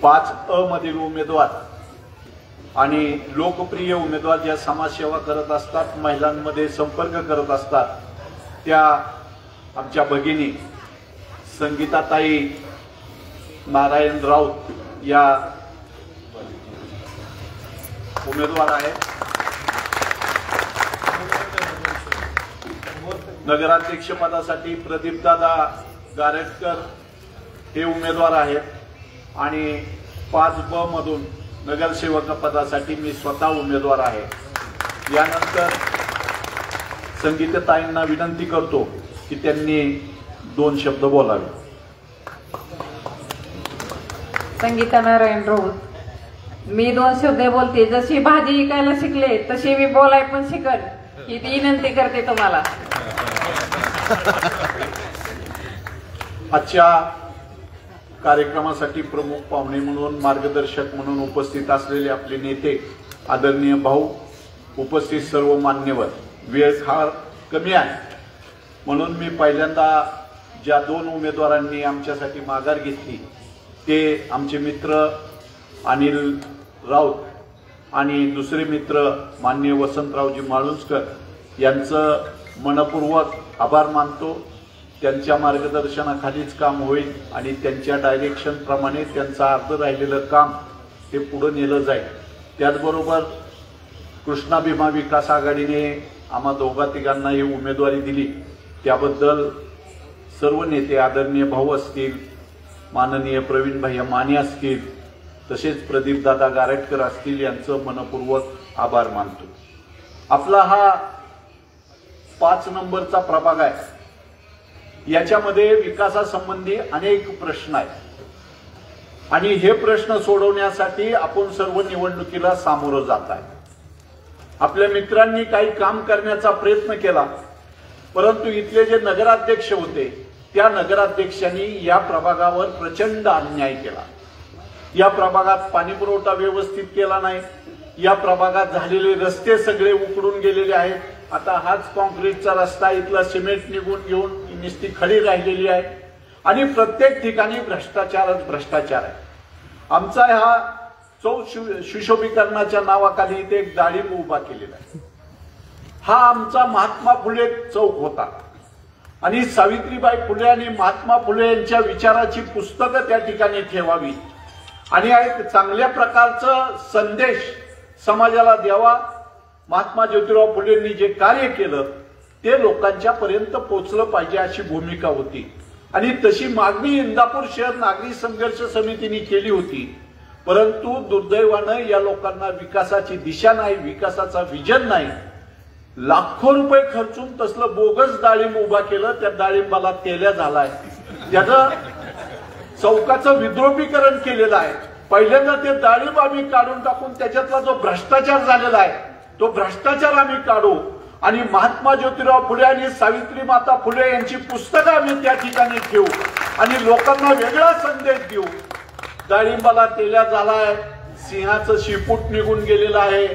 5 मधील उमेदवार आणि लोकप्रिय उमेदवार ज्या समाजसेवा करत असतात, महिलांमध्ये संपर्क करत असतात, त्या आमच्या भगिनी संगीताताई नारायण राऊत या उमेदवार आहेत. नगराध्यक्ष पदासाठी प्रदीपदादा गारेटकर हे उमेदवार आहेत आणि 5ब मधून नगरसेवक पदासाठी मी स्वतः उमेदवार आहे. यानंतर संगीताताईंना विनंती करतो की त्यांनी 2 शब्द बोलावे. संगीता नारायण राऊत. मी 2 शब्द बोलते. जशी भाजी विकायला शिकले तशी मी बोलाय पण शिकल ही विनंती करते तुम्हाला. आजच्या कार्यक्रमासाठी प्रमुख पाहुणे म्हणून, मार्गदर्शक म्हणून उपस्थित असलेले आपले नेते आदरणीय भाऊ, उपस्थित सर्व मान्यवर, वेळ फार कमी आहे म्हणून मी पहिल्यांदा ज्या 2 उमेदवारांनी आमच्यासाठी माघार घेतली ते आमचे मित्र अनिल राऊत आणि दुसरे मित्र माननीय वसंतरावजी माळुंजकर यांचं मनपूर्वक आभार मानतो. त्यांच्या मार्गदर्शनाखालीच काम होईल आणि त्यांच्या डायरेक्शन प्रमाणे त्यांचं अर्ध राहिलेलं काम ते पुढे नेलं जाईल. त्याचबरोबर कृष्णा भीमा विकास आघाडीने आम्हा 2-3 ही उमेदवारी दिली त्याबद्दल सर्व नेते आदरणीय भाऊ असतील, माननीय प्रवीण भैया माने असतील, तसेच प्रदीपदादा गारेटकर असतील यांचं मनपूर्वक आभार मानतो. आपला हा 5 नंबरचा प्रभाग आहे. याच्यामध्ये विकासासंबंधी अनेक प्रश्न आहेत आणि हे प्रश्न सोडवण्यासाठी आपण सर्व निवडणुकीला सामोरं जात आहे. आपल्या मित्रांनी काही काम करण्याचा प्रयत्न केला परंतु इथले जे नगराध्यक्ष होते त्या नगराध्यक्षांनी या प्रभागावर प्रचंड अन्याय केला. या प्रभागात पाणीपुरवठा व्यवस्थित केला नाही. या प्रभागात झालेले रस्ते सगळे उकडून गेलेले आहेत. आता हाच कॉन्क्रीटचा रस्ता, इथला सिमेंट निघून घेऊन नुसती खडी राहिलेली आहे आणि प्रत्येक ठिकाणी भ्रष्टाचारच भ्रष्टाचार आहे. आमचा हा चौक सुशोभीकरणाच्या नावाखाली इथे एक डाळिंब उभा केलेला आहे. हा आमचा महात्मा फुले चौक होता आणि सावित्रीबाई फुले आणि महात्मा फुले यांच्या विचाराची पुस्तकं त्या ठिकाणी ठेवावी आणि एक चांगल्या प्रकारचा संदेश समाजाला द्यावा. महात्मा ज्योतिराव फुलेंनी जे कार्य केलं ते लोकांच्या पर्यंत पोहोचलं पाहिजे अशी भूमिका होती आणि तशी मागणी इंदापूर शहर नागरी संघर्ष समितीने केली होती. परंतु दुर्दैवानं या लोकांना विकासाची दिशा नाही, विकासाचा विजन नाही. लाखो रुपये खर्चून तसलं बोगस डाळिंब उभा केलं. त्या डाळिंबाला तेल्या झालाय. त्याचं चौकाचं विद्रोपीकरण केलेलं आहे. पहिल्यांदा ते डाळिंब आम्ही काढून टाकून त्याच्यातला जो भ्रष्टाचार झालेला आहे तो भ्रष्टाचार आम्ही काढू आणि महात्मा ज्योतिराव फुले आणि सावित्री माता फुले यांची पुस्तकं आम्ही त्या ठिकाणी ठेवू आणि लोकांना वेगळा संदेश देऊ. डाळिंबाला तेल्या झालाय, सिंहाचं शिपूट निघून गेलेलं आहे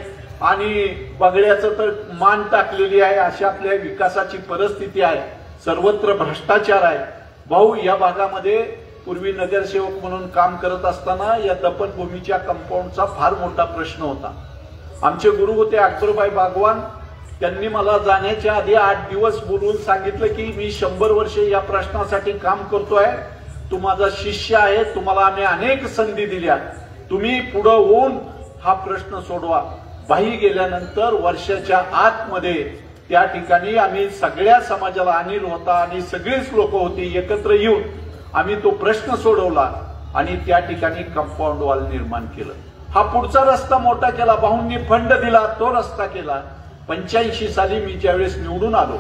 आणि बगड्याचं तर मान टाकलेली आहे. अशा आपल्या विकासाची परिस्थिती आहे. सर्वत्र भ्रष्टाचार आहे. भाऊ, या भागामध्ये पूर्वी नगरसेवक म्हणून काम करत असताना या दफनभूमीच्या कंपाऊंडचा फार मोठा प्रश्न होता. आमचे गुरु होते अकबरबाई बागवान. त्यांनी मला जाण्याच्या आधी 8 दिवस बोलवून सांगितलं की मी 100 वर्षे या प्रश्नासाठी काम करतोय. तू माझा शिष्य आहे, तुम्हाला आम्ही अनेक संधी दिल्या, तुम्ही पुढे होऊन हा प्रश्न सोडवा. बाई गेल्यानंतर वर्षाच्या आतमध्ये त्या ठिकाणी आम्ही सगळ्या समाजाला, अनिल होता आणि सगळीच लोक होती, एकत्र येऊन आम्ही तो प्रश्न सोडवला आणि त्या ठिकाणी कंपाऊंड वॉल निर्माण केलं. हा पुढचा रस्ता मोठा केला. भाऊंनी फंड दिला, तो रस्ता केला. 85 साली मी ज्यावेळेस निवडून आलो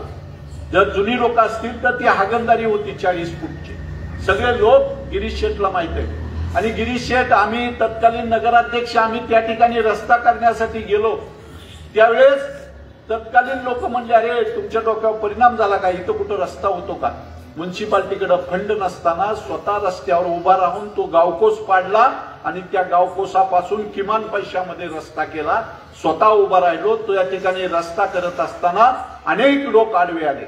जर जुनी लोक असतील तर ती हागणदारी होती 40 फूटची. सगळे लोक गिरीश शेठला माहित आहे. आणि गिरीश शेठ, आम्ही तत्कालीन नगराध्यक्ष, आम्ही त्या ठिकाणी रस्ता करण्यासाठी गेलो त्यावेळेस तत्कालीन लोक म्हणले, अरे तुमच्या डोक्यावर परिणाम झाला का, इथं कुठं रस्ता होतो का. म्युन्सिपाल्टीकडे फंड नसताना स्वतः रस्त्यावर उभा राहून तो गावकोस पाडला आणि त्या गावकोसापासून किमान पैशामध्ये रस्ता केला. स्वतः उभा राहिलो. तो या ठिकाणी रस्ता करत असताना अनेक लोक आडवे आले.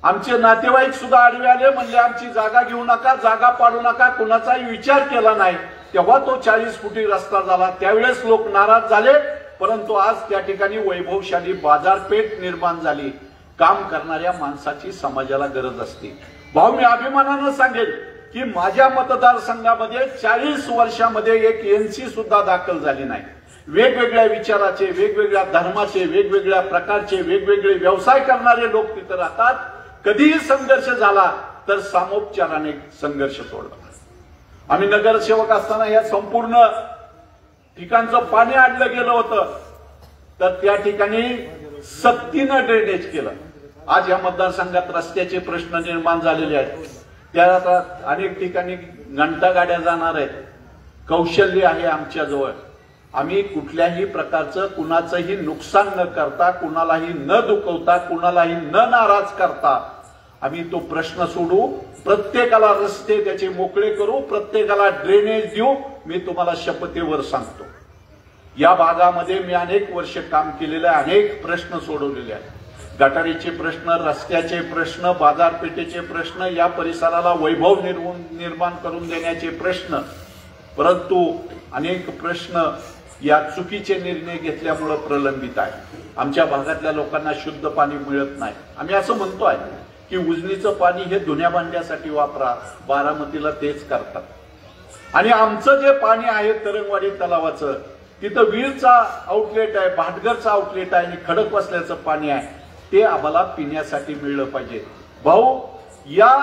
आमचे नातेवाईक सुद्धा आडवे आले. म्हणले आमची जागा घेऊ नका, जागा पाडू नका, कुणाचाही विचार केला नाही. तेव्हा तो 40 फुटी रस्ता झाला. त्यावेळेस लोक नाराज झाले. परंतु आज त्या ठिकाणी वैभवशाली बाजारपेठ निर्माण झाली. काम करणाऱ्या माणसाची समाजाला गरज असते. भाऊ, मी अभिमानानं सांगेल की माझ्या मतदारसंघामध्ये 40 वर्षामध्ये एक एनसी सुद्धा दाखल झाली नाही. वेगवेगळ्या विचाराचे, वेगवेगळ्या धर्माचे, वेगवेगळ्या प्रकारचे, वेगवेगळे व्यवसाय करणारे लोक तिथं राहतात. कधीही संघर्ष झाला तर सामोपचाराने संघर्ष तोडला. आम्ही नगरसेवक असताना या संपूर्ण ठिकाणचं पाणी अडलं गेलं होतं तर त्या ठिकाणी सक्तीनं ड्रेनेज केलं. आज या मतदारसंघात रस्त्याचे प्रश्न निर्माण झालेले आहेत. त्यात अनेक ठिकाणी घंटा गाड्या जाणार आहेत. कौशल्य आहे आमच्याजवळ. आम्ही कुठल्याही प्रकारचं कुणाचंही नुकसान न करता, कुणालाही न दुखवता, कुणालाही न नाराज करता आम्ही तो प्रश्न सोडू. प्रत्येकाला रस्ते त्याचे मोकळे करू, प्रत्येकाला ड्रेनेज देऊ. मी तुम्हाला शपथेवर सांगतो, या भागामध्ये मी अनेक वर्ष काम केलेले, अनेक प्रश्न सोडवलेले आहेत. गटारीचे प्रश्न, रस्त्याचे प्रश्न, बाजारपेठेचे प्रश्न, या परिसराला वैभव निर्माण करून देण्याचे प्रश्न. परंतु अनेक प्रश्न या चुकीचे निर्णय घेतल्यामुळे प्रलंबित आहे. आमच्या भागातल्या लोकांना शुद्ध पाणी मिळत नाही. आम्ही असं म्हणतोय की उजनीचं पाणी हे धुण्या भांड्यासाठी वापरा. बारामतीला तेच करतात. आणि आमचं जे पाणी आहे तरंगवाडी तलावाचं, तिथं वीरचा आउटलेट आहे, भाटघरचा आउटलेट आहे आणि खडकवासल्याचं पाणी आहे, ते आम्हाला पिण्यासाठी मिळलं पाहिजे. भाऊ, या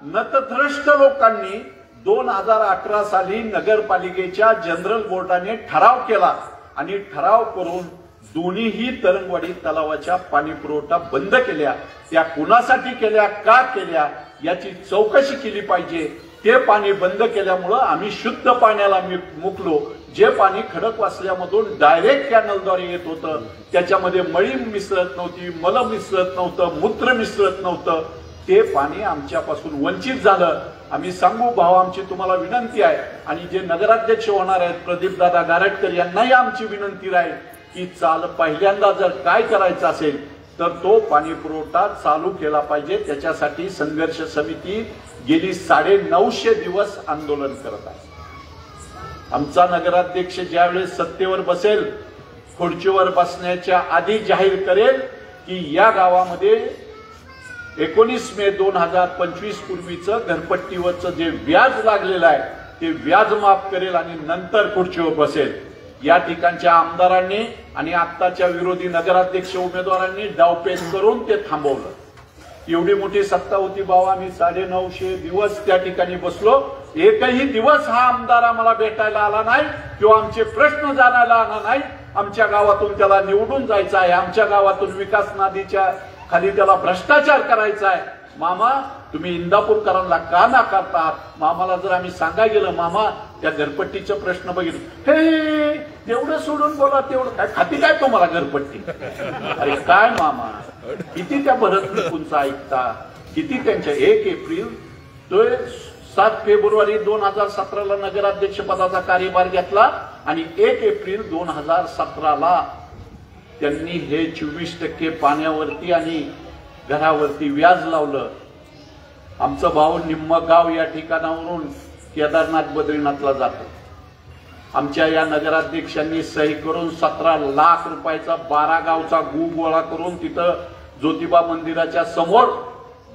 नतद्रष्ट लोकांनी 2018 साली नगरपालिकेच्या जनरल बोर्डाने ठराव केला आणि ठराव करून दोन्हीही तरंगवाडी तलावाच्या पाणी पुरवठा बंद केल्या. त्या कुणासाठी केल्या, का केल्या याची चौकशी केली पाहिजे. ते पाणी बंद केल्यामुळं आम्ही शुद्ध पाण्याला मुकलो. जे पाणी खडकवासल्यामधून डायरेक्ट कॅनलद्वारे येत होतं, त्याच्यामध्ये मळी मिसळत नव्हती, मल मिसळत नव्हतं, मूत्र मिसळत नव्हतं, ते पाणी आमच्यापासून वंचित झालं. आम्ही सांगू, भाऊ, आमची तुम्हाला विनंती आहे आणि जे नगराध्यक्ष होणार आहेत प्रदीपदादा गारटकर यांनाही आमची विनंती राहील की पहिल्यांदा जर काय करायचं असेल तर तो पाणी पुरवठा चालू केला पाहिजे. त्याच्यासाठी संघर्ष समिती गेली 950 दिवस आंदोलन करत आहे. आमचा नगराध्यक्ष ज्यावेळेस सत्तेवर बसेल, खुर्चीवर बसण्याच्या आधी जाहीर करेल की या गावामध्ये 19 मे 2025 पूर्वीचं घरपट्टीवरचं जे व्याज लागलेलं आहे ते व्याज माफ करेल आणि नंतर खुर्चीवर बसेल. या ठिकाणच्या आमदारांनी आणि आत्ताच्या विरोधी नगराध्यक्ष उमेदवारांनी डावपेच करून ते थांबवलं. एवढी मोठी सत्ता होती भाऊ. आम्ही 950 दिवस त्या ठिकाणी बसलो. एकही दिवस हा आमदार आम्हाला भेटायला आला नाही किंवा आमचे प्रश्न जाणायला आला नाही. आमच्या गावातून त्याला निवडून जायचं आहे, आमच्या गावातून विकास नादीच्या खाली त्याला भ्रष्टाचार करायचा आहे. मामा, तुम्ही इंदापूरकरांना का नाकारतात? मामाला जर आम्ही सांगायला गेलं, मामा त्या घरपट्टीचं प्रश्न बघितलं, हे तेवढं सोडून बोला, तेवढं काय खाती काय तुम्हाला घरपट्टी? अरे काय मामा, किती त्या भरत निकुंचं ऐकता, किती त्यांच्या 1 एप्रिल तो 7 फेब्रुवारी 2017ला नगराध्यक्ष पदाचा कार्यभार घेतला आणि 1 एप्रिल 2017ला त्यांनी हे 24% पाण्यावरती आणि घरावरती व्याज लावलं. आमचं भाऊ निम्म गाव या ठिकाणावरून केदारनाथ बद्रीनाथला जातं. आमच्या या नगराध्यक्षांनी सही करून 17 लाख रुपयाचा 12 गावचा गु गोळा करून तिथं ज्योतिबा मंदिराच्या समोर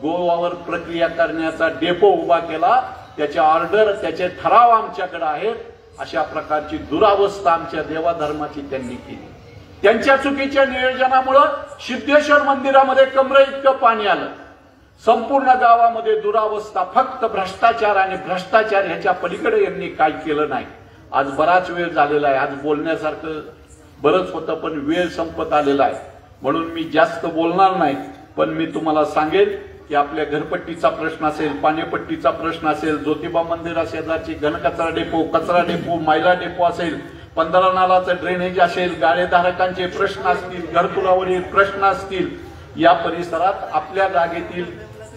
गोवावर प्रक्रिया करण्याचा डेपो उभा केला. त्याच्या ऑर्डर, त्याचे ठराव आमच्याकडे आहेत. अशा प्रकारची दुरावस्था आमच्या देवाधर्माची त्यांनी केली. त्यांच्या चुकीच्या नियोजनामुळे सिद्धेश्वर मंदिरामध्ये कमरे इतकं पाणी आलं. संपूर्ण गावामध्ये दुरावस्था, फक्त भ्रष्टाचार आणि भ्रष्टाचार ह्याच्या पलीकडे यांनी काय केलं नाही. आज बराच वेळ झालेला आहे. आज बोलण्यासारखं बरंच होतं पण वेळ संपत आलेला आहे. म्हणून मी जास्त बोलणार नाही. पण मी तुम्हाला सांगेन की आपल्या घरपट्टीचा प्रश्न असेल, पाणीपट्टीचा प्रश्न असेल, ज्योतिबा मंदिरा शेजारची घनकचरा डेपो, कचरा डेपो, मैला डेपो असेल, 15 नालाचं ड्रेनेज असेल, गाळेधारकांचे प्रश्न असतील, घरकुलावरील प्रश्न असतील, या परिसरात आपल्या जागेतील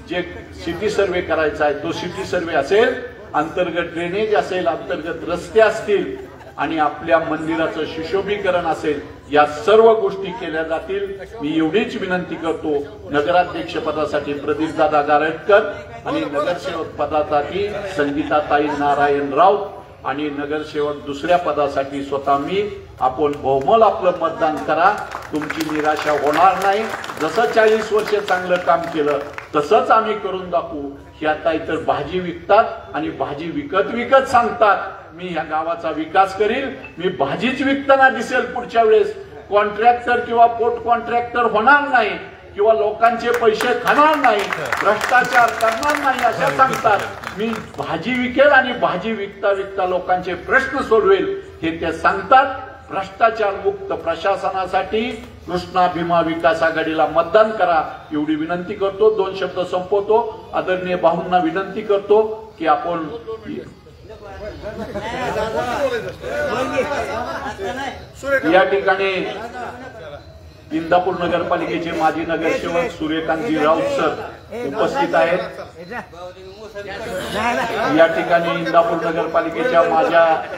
जे सिटी सर्वे करायचा आहे तो सिटी सर्वे असेल, अंतर्गत ड्रेनेज असेल, अंतर्गत रस्ते असतील आणि आपल्या मंदिराचं सुशोभीकरण असेल, या सर्व गोष्टी केल्या जातील. मी एवढीच विनंती करतो, नगराध्यक्ष पदासाठी प्रदीपदादा गारटकर आणि नगरसेवक पदासाठी संगीताताई नारायण राऊत आणि नगरसेवक दुसऱ्या पदासाठी स्वतः मी, आपण बहुमल आपलं मतदान करा. तुमची निराशा होणार नाही. जसं 40 वर्ष चांगलं काम केलं तसंच आम्ही करून दाखवू. ह्या ताई तर भाजी विकतात आणि भाजी विकत सांगतात मी ह्या गावाचा विकास करील. मी भाजीच विकताना दिसेल पुढच्या वेळेस. कॉन्ट्रॅक्टर किंवा पोट कॉन्ट्रॅक्टर होणार नाही किंवा लोकांचे पैसे खाणार नाही, भ्रष्टाचार करणार नाही अशा सांगतात. मी भाजी विकेल आणि भाजी विकता लोकांचे प्रश्न सोडवेल हे ते सांगतात. भ्रष्टाचार मुक्त प्रशासनासाठी कृष्णा भीमा विकास आघाडीला मतदान करा एवढी विनंती करतो. 2 शब्द संपवतो. आदरणीय भाऊंना विनंती करतो की आपण या ठिकाणी इंदापूर नगरपालिकेचे माजी नगरसेवक सूर्यकांतजी राऊत सर उपस्थित आहेत. या ठिकाणी इंदापूर नगरपालिकेच्या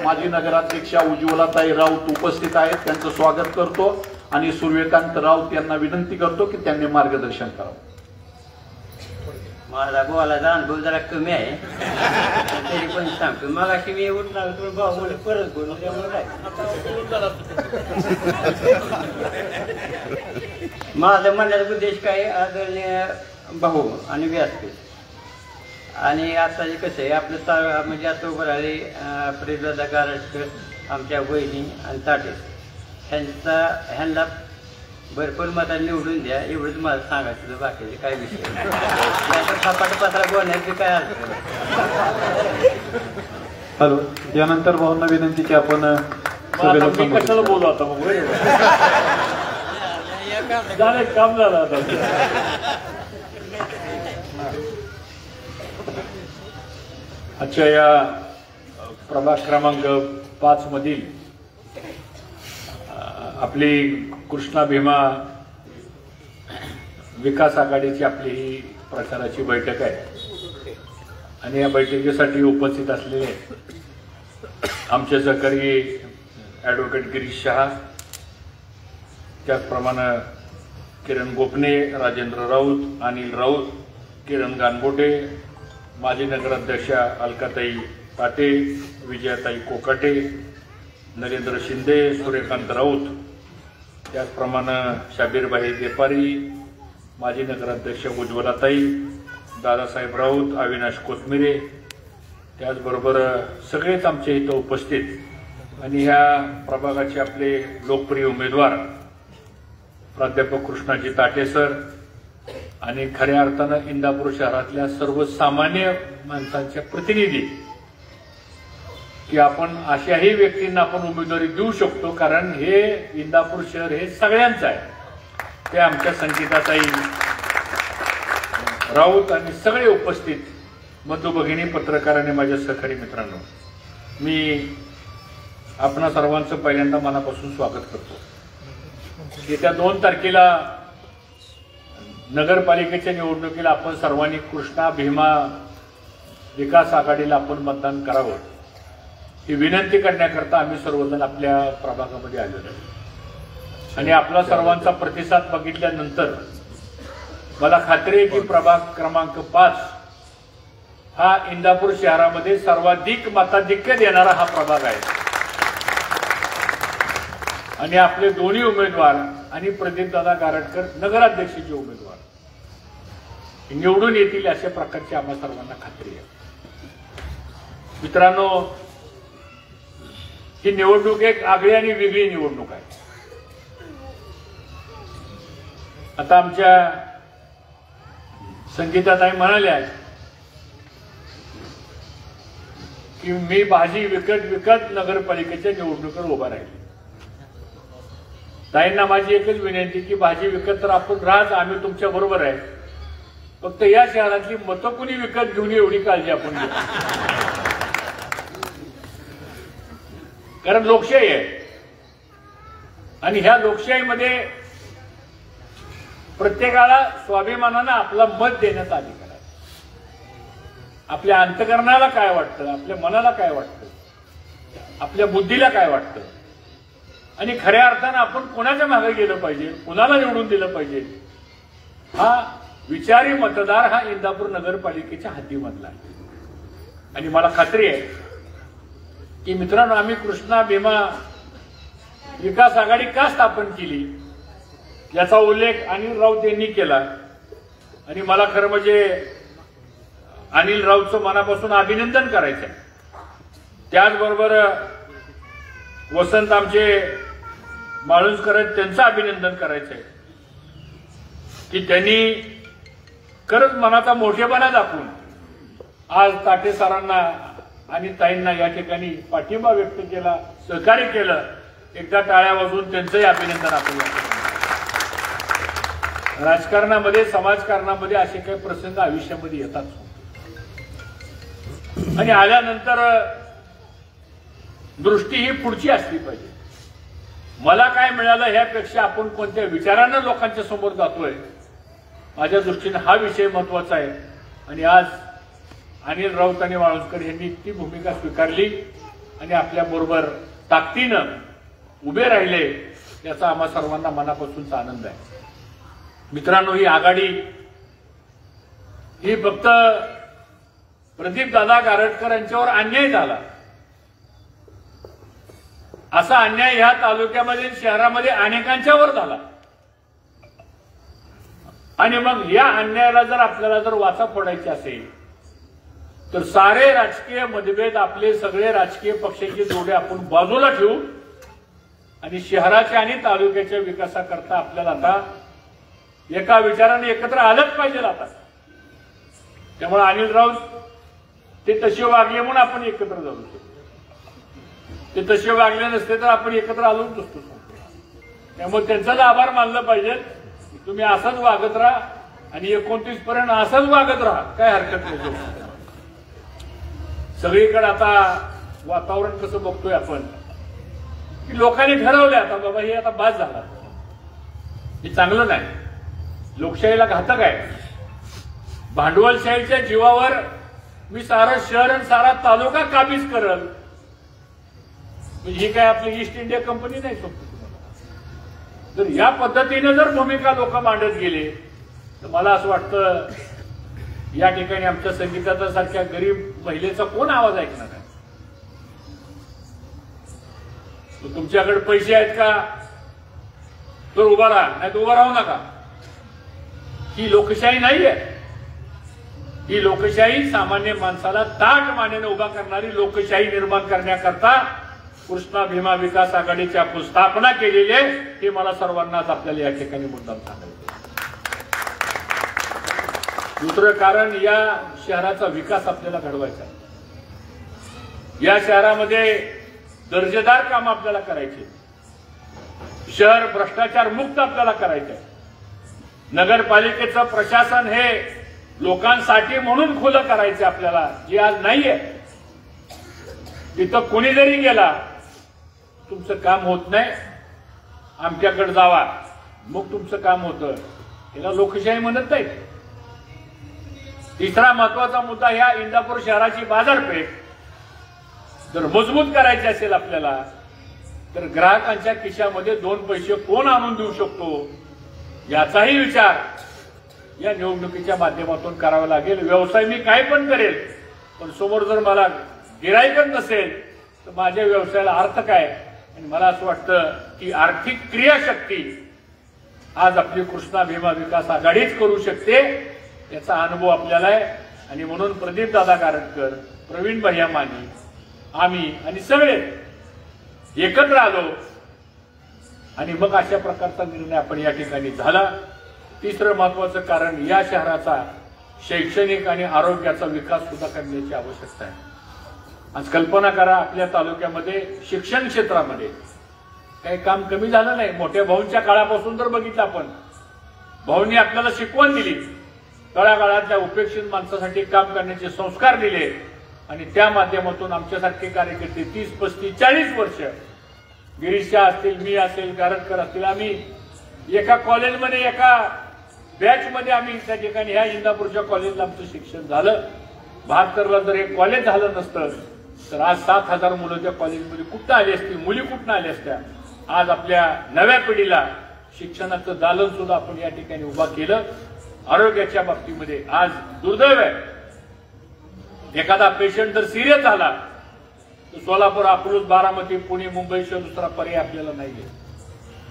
माजी नगराध्यक्षा उज्ज्वलाताई राऊत उपस्थित आहेत. त्यांचं स्वागत करतो आणि सूर्यकांत राऊत यांना विनंती करतो की त्यांनी मार्गदर्शन करावं. माझा बोलायचा अनुभव जरा कमी आहे तरी पण सांगतो. मला की मी उठणार तुम्ही भाऊ बोल परत बोलू त्यामुळे माझं म्हणण्याचा उद्देश काय, आदरणीय भाऊ आणि व्यासपीठ आणि आता जे कसं आहे आपलं म्हणजे आता उभं राहिले प्रदीपदादा गारटकर, आमच्या वहिनी आणि ताटे ह्यांना भरपूर मता निवडून द्या एवढंच मला सांगायचं. बाकीचे काय विषय नाही. सपाट पत्रा बोलण्याची काय अर्थ. हॅलो, यानंतर भाऊंना विनंती की आपण कशाला बोलू आता मग काम झालं आता. अच्छा, या प्रभाग क्रमांक 5 मधील आपली कृष्णा भीमा विकास आघाडीची आपली ही प्रचाराची बैठक आहे आणि या बैठकीसाठी उपस्थित असलेले आमचे सहकारी ॲडव्होकेट गिरीश शहा, त्याचप्रमाणे किरण गोपने, राजेंद्र राऊत, अनिल राऊत, किरण गानबोटे, माजी नगराध्यक्षा अलकाताई पाटे, विजयाताई कोकाटे, नरेंद्र शिंदे, सूर्यकांत राऊत, त्याचप्रमाणे शाबीरबाई देपारी, माजी नगराध्यक्ष उज्ज्वलाताई, दादासाहेब राऊत, अविनाश कोथमिरे, त्याचबरोबर सगळेच आमचे इथं उपस्थित आणि ह्या प्रभागाचे आपले लोकप्रिय उमेदवार प्राध्यापक कृष्णाजी ताटे सर आणि खऱ्या अर्थानं इंदापूर शहरातल्या सर्वसामान्य माणसांचे प्रतिनिधी की आपण अशाही व्यक्तींना आपण उमेदवारी देऊ शकतो, कारण हे इंदापूर शहर हे सगळ्यांचं आहे. ते आमच्या संगीताताई राऊत आणि सगळे उपस्थित बंधू भगिनी, पत्रकार आणि माझ्या सहकारी मित्रांनो, मी आपणा सर्वांचं पहिल्यांदा मनापासून स्वागत करतो. येत्या 2 तारखेला नगरपालिकेच्या निवडणुकीला आपण सर्वांनी कृष्णा भीमा विकास आघाडीला आपण मतदान करावं ही विनंती करण्याकरता आम्ही सर्वजण आपल्या प्रभागामध्ये आलेलो आहे आणि आपला सर्वांचा प्रतिसाद बघितल्यानंतर मला खात्री आहे की प्रभाग क्रमांक 5 हा इंदापूर शहरामध्ये सर्वाधिक मताधिक्य देणारा हा प्रभाग आहे आणि आपले दोन्ही उमेदवार आणि प्रदीपदादा गारटकर नगराध्यक्षाचे उमेदवार निवडून येतील अशा प्रकारची आम्हा सर्वांना खात्री आहे. मित्रांनो, ही निवडणूक एक आगळी आणि वेगळी निवडणूक आहे. आता आमच्या संगीताताई म्हणाल्या की मी भाजी विकत नगरपालिकेच्या निवडणुकीवर उभा राहील. ताईंना माझी एकच विनंती की भाजी विकत तर आपण राहत, आम्ही तुमच्या बरोबर आहे, फक्त या शहरातली मतं कुणी विकत घेऊन एवढी काळजी आपण घेऊ, कारण लोकशाही आहे आणि ह्या लोकशाहीमध्ये प्रत्येकाला स्वाभिमानानं आपला मत देण्याचा अधिकार आहे. आपल्या अंतःकरणाला काय वाटतं, आपल्या मनाला काय वाटतं, आपल्या बुद्धीला काय वाटतं आणि खऱ्या अर्थानं आपण कोणाच्या मागे गेलं पाहिजे, कुणाला निवडून दिलं पाहिजे, हा विचारी मतदार हा इंदापूर नगरपालिकेच्या हद्दीमधला आहे. आणि मला खात्री आहे की मित्रांनो, आम्ही कृष्णा भीमा विकास आघाडी का स्थापन केली याचा उल्लेख अनिल राऊत यांनी केला आणि मला खरं म्हणजे अनिल राऊतचं मनापासून अभिनंदन करायचं आहे. त्याचबरोबर वसंत आमचे माळुंजकर आहेत, त्यांचं अभिनंदन करायचं आहे की त्यांनी खरंच मनाचा मोठेपणा दाखवून आज ताटे सरांना आणि ताईंना या ठिकाणी पाठिंबा व्यक्त केला, सहकार्य केलं. एकदा टाळ्या वाजवून त्यांचंही अभिनंदन आपण. राजकारणामध्ये, समाजकारणामध्ये असे काही प्रसंग आयुष्यामध्ये येतात आणि आल्यानंतर दृष्टी ही पुढची असली पाहिजे. मला काय मिळालं ह्यापेक्षा आपण कोणत्या विचारानं लोकांच्या समोर जातोय, माझ्या दृष्टीने हा विषय महत्वाचा आहे. आणि आज अनिल राऊत आणि वाळुंजकर यांनी ती भूमिका स्वीकारली आणि आपल्या बरोबर ताकदीनं उभे राहिले, याचा आम्हा सर्वांना मनापासूनचा आनंद आहे. मित्रांनो, ही आघाडी ही फक्त प्रदीपदादा गारटकर यांच्यावर अन्याय झाला, असा अन्याय ह्या तालुक्यामध्ये, शहरामध्ये अनेकांच्यावर झाला आणि मग या अन्यायाला जर आपल्याला जर वाचा फोडायची असेल तर सारे राजकीय मतभेद, आपले सगळे राजकीय पक्षाचे जोडे आपण बाजूला ठेवू आणि शहराच्या आणि तालुक्याच्या विकासाकरता आपल्याला आता एका विचाराने एकत्र आलंच पाहिजे. आता त्यामुळे अनिल राऊत ते तसे वागले म्हणून आपण एकत्र जाऊ शकतो, ते तसे वागले नसते तर आपण एकत्र आलोच नसतो. त्यामुळे त्यांचाच आभार मानलं पाहिजे. तुम्ही असंच वागत राहा आणि 29 पर्यंत असंच वागत राहा, काय हरकत नाही. सगळीकडे आता वातावरण कसं बघतोय आपण की लोकांनी ठरवलं आता बाबा हे आता बाद झाला, हे चांगलं नाही, लोकशाहीला घातक आहे. भांडवलशाहीच्या जीवावर मी सारं शहर आणि सारा तालुका काबीज करल, ही काय आपली ईस्ट इंडिया कंपनी नाही सोबत. जर या पद्धतीने जर भूमिका लोक मांडत गेले तर मला असं वाटतं या ठिकाणी आमच्या संगीताचा सारख्या गरीब महिलेचा कोण आवाज ऐकणार आहे. तुमच्याकडे पैसे आहेत का तर उभा राहा, नाही तर उभा राहू नका. ही लोकशाही नाही आहे. ही लोकशाही सामान्य माणसाला ताट मानेने उभा करणारी लोकशाही निर्माण करण्याकरता कृष्णा भीमा विकास आघाडीची आपण स्थापना केलेली आहे. हे मला सर्वांनाच आपल्याला या ठिकाणी मुद्दाम सांगायचं. दुसरं कारण, या शहराचा विकास आपल्याला घडवायचा आहे. या शहरामध्ये दर्जेदार काम आपल्याला करायचे, शहर भ्रष्टाचार मुक्त आपल्याला करायचं आहे. नगरपालिकेचं प्रशासन हे लोकांसाठी म्हणून खुलं करायचं आपल्याला, जे आज नाहीये. तिथं कोणी जरी गेला तुमचं काम होत नाही, आमच्याकडे जावा मग तुमचं काम होतं, याला लोकशाही म्हणत नाही. तिसरा महत्वाचा मुद्दा, ह्या इंदापूर शहराची बाजारपेठ जर मजबूत करायची असेल आपल्याला तर ग्राहकांच्या खिशामध्ये 2 पैसे कोण आणून देऊ शकतो याचाही विचार या निवडणुकीच्या माध्यमातून करावा लागेल. व्यवसाय मी काय पण करेल, पण समोर जर मला गिराईकच नसेल तर माझ्या व्यवसायाला अर्थ काय. आणि मला असं वाटतं की आर्थिक क्रियाशक्ती आज आपली कृष्णा भीमा विकास आघाडीच करू शकते, याचा अनुभव आपल्याला आहे. आणि म्हणून प्रदीपदादा गारटकर, प्रवीण भैया माने, आम्ही आणि सगळे एकत्र आलो आणि मग अशा प्रकारचा निर्णय आपण या ठिकाणी झाला. तिसरं महत्वाचं कारण, या शहराचा शैक्षणिक आणि आरोग्याचा विकास सुद्धा करण्याची आवश्यकता आहे. आज कल्पना करा, आपल्या तालुक्यामध्ये शिक्षण क्षेत्रामध्ये काही काम कमी झालं नाही. मोठ्या भाऊंच्या काळापासून तर बघितलं आपण, भाऊंनी आपल्याला शिकवण दिली, तळागाळातल्या उपेक्षित माणसासाठी काम करण्याचे संस्कार दिले आणि त्या माध्यमातून आमच्यासारखे कार्यकर्ते 30, 35, 40 वर्ष, गिरीशा असतील, मी असेल, गारटकर असतील, आम्ही एका कॉलेजमध्ये एका बॅचमध्ये आम्ही त्या ठिकाणी ह्या इंदापूरच्या कॉलेजला आमचं शिक्षण झालं. 72ला जर एक कॉलेज झालं नसतं तर आज 7,000 मुलं त्या कॉलेजमध्ये कुठं आली असती, मुली कुठं आल्या असत्या. आज आपल्या नव्या पिढीला शिक्षणाचं दालन सुद्धा आपण या ठिकाणी उभा केलं. आरोग्याच्या बाबतीमध्ये आज दुर्दैव आहे, एखादा पेशंट जर सिरियस झाला तर सोलापूर, अकलूज, बारामती, पुणे, मुंबईशिवाय दुसरा पर्याय आपल्याला नाहीये.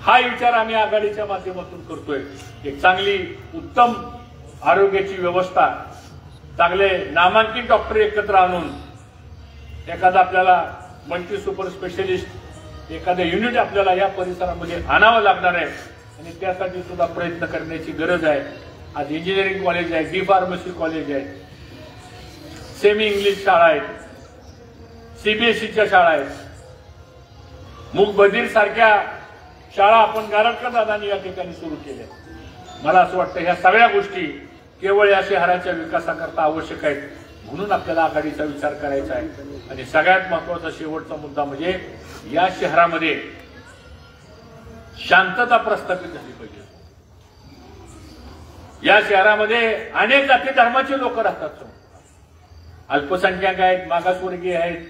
हा विचार आम्ही आघाडीच्या माध्यमातून करतोय. एक चांगली उत्तम आरोग्याची व्यवस्था, चांगले नामांकित डॉक्टर एकत्र आणून एखादा आपल्याला मल्टी सुपर स्पेशलिस्ट एखादं युनिट आपल्याला या परिसरामध्ये आणावं लागणार आहे आणि त्यासाठी सुद्धा प्रयत्न करण्याची गरज आहे. आज इंजिनिअरिंग कॉलेज आहे, डी फार्मसी कॉलेज आहे, सेमी इंग्लिश शाळा आहेत, सीबीएसईच्या शाळा आहेत, मूक बधीर सारख्या शाळा आपण गारटकर दादांनी या ठिकाणी सुरू केल्या. मला असं वाटतं ह्या सगळ्या गोष्टी केवळ या शहराच्या विकासाकरता आवश्यक आहेत, म्हणून आपल्याला आघाडीचा विचार करायचा आहे. आणि सगळ्यात महत्वाचा शेवटचा मुद्दा म्हणजे या शहरामध्ये शांतता प्रस्थापित झाली पाहिजे. या शहरामध्ये अनेक जाती धर्माचे लोक राहतात, अल्पसंख्याक आहेत, मागासवर्गीय आहेत,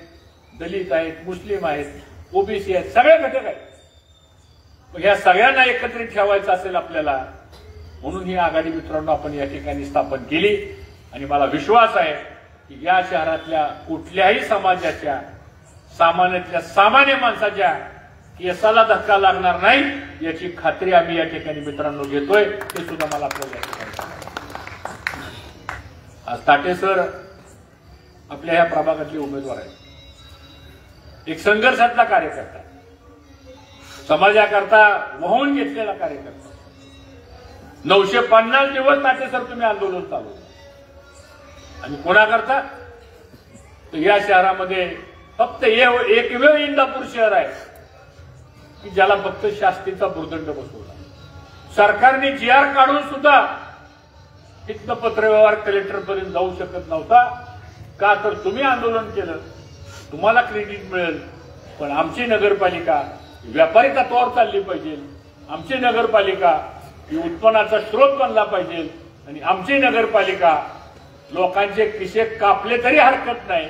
दलित आहेत, मुस्लिम आहेत, ओबीसी आहेत, सगळे घटक आहेत. ह्या सगळ्यांना एकत्रित ठेवायचं असेल आपल्याला, म्हणून ही आघाडी मित्रांनो आपण या ठिकाणी स्थापन केली. आणि मला विश्वास आहे की या शहरातल्या कुठल्याही समाजाच्या, सामान्यातल्या सामान्य माणसाच्या केसाला धक्का लागणार नाही याची खात्री आम्ही या ठिकाणी मित्रांनो घेतोय. ते सुद्धा मला आपल्याला या ठिकाणी आज ताटे सर आपल्या ह्या प्रभागातले उमेदवार आहेत. एक संघर्षातला कार्यकर्ता, समाजाकरता वाहून घेतलेला कार्यकर्ता. 950 दिवस ताटे सर तुम्ही आंदोलन चालवलं आणि कोणाकरता? तर या शहरामध्ये फक्त एकमेव इंदापूर शहर आहे की ज्याला फक्त शास्तीचा भुर्दंड बसवला. सरकारने GR काढून सुद्धा इथनं पत्रव्यवहार कलेक्टर पर्यंत जाऊ शकत नव्हता. का तर तुम्ही आंदोलन केलं, तुम्हाला क्रेडिट मिळेल, पण आमची नगरपालिका व्यापारी तत्वावर चालली पाहिजे, आमची नगरपालिका ही उत्पन्नाचा स्रोत बनला पाहिजे आणि आमची नगरपालिका लोकांचे खिसे कापले तरी हरकत नाही,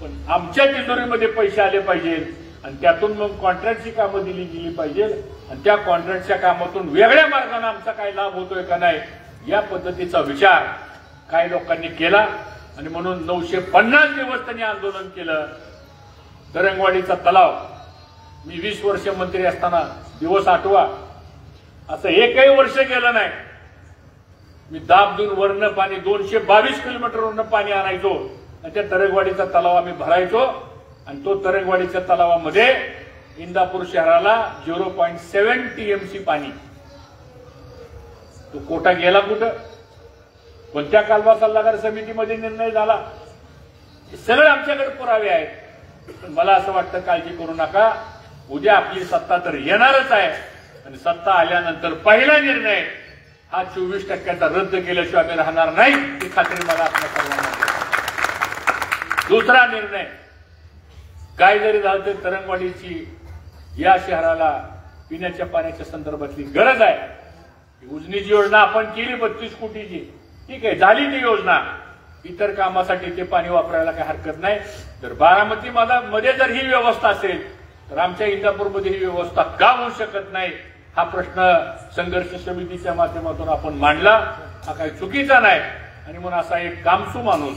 पण आमच्या तिजोरीमध्ये पैसे आले पाहिजे आणि त्यातून मग कॉन्ट्रॅक्टची कामं दिली गेली पाहिजे आणि त्या कॉन्ट्रॅक्टच्या कामातून वेगळ्या मार्गाने आमचा काय लाभ होतोय का नाही या पद्धतीचा विचार काही लोकांनी केला. आणि म्हणून 950 दिवस त्यांनी आंदोलन केलं. तरंगवाडीचा तलाव, मी 20 वर्ष मंत्री असताना दिवस आठवा, असं एकही वर्ष गेलं नाही मी दाब देऊन वरनं पाणी 222 किलोमीटरवरनं पाणी आणायचो आणि त्या तरंगवाडीचा तलाव आम्ही भरायचो आणि तो तरंगवाडीच्या तलावामध्ये इंदापूर शहराला 0.7 TMC पाणी. तो कोटा गेला कुठं? कोणत्या कालवा सल्लागार समितीमध्ये निर्णय झाला? सगळे आमच्याकडे पुरावे आहेत. पण मला असं वाटतं काळजी करू नका, उद्या आपली सत्ता तर येणारच आहे आणि सत्ता आल्यानंतर पहिला निर्णय हा 24% रद्द केल्याशिवाय आम्ही राहणार नाही ही खात्री मला आपल्या सर्वांना आहे. दुसरा निर्णय काय जरी झालं तरी तरंगवाडीची या शहराला पिण्याच्या पाण्याच्या संदर्भातली गरज आहे. उजनीची योजना आपण केली 32 कोटीची, ठीक आहे, झाली ती योजना. इतर कामासाठी ते पाणी वापरायला काही हरकत नाही. तर बारामती मध्ये जर ही व्यवस्था असेल तर आमच्या इंदापूरमध्ये ही व्यवस्था का होऊ शकत नाही हा प्रश्न संघर्ष समितीच्या माध्यमातून आपण मांडला. हा काही चुकीचा नाही आणि म्हणून असा एक कामसू माणूस,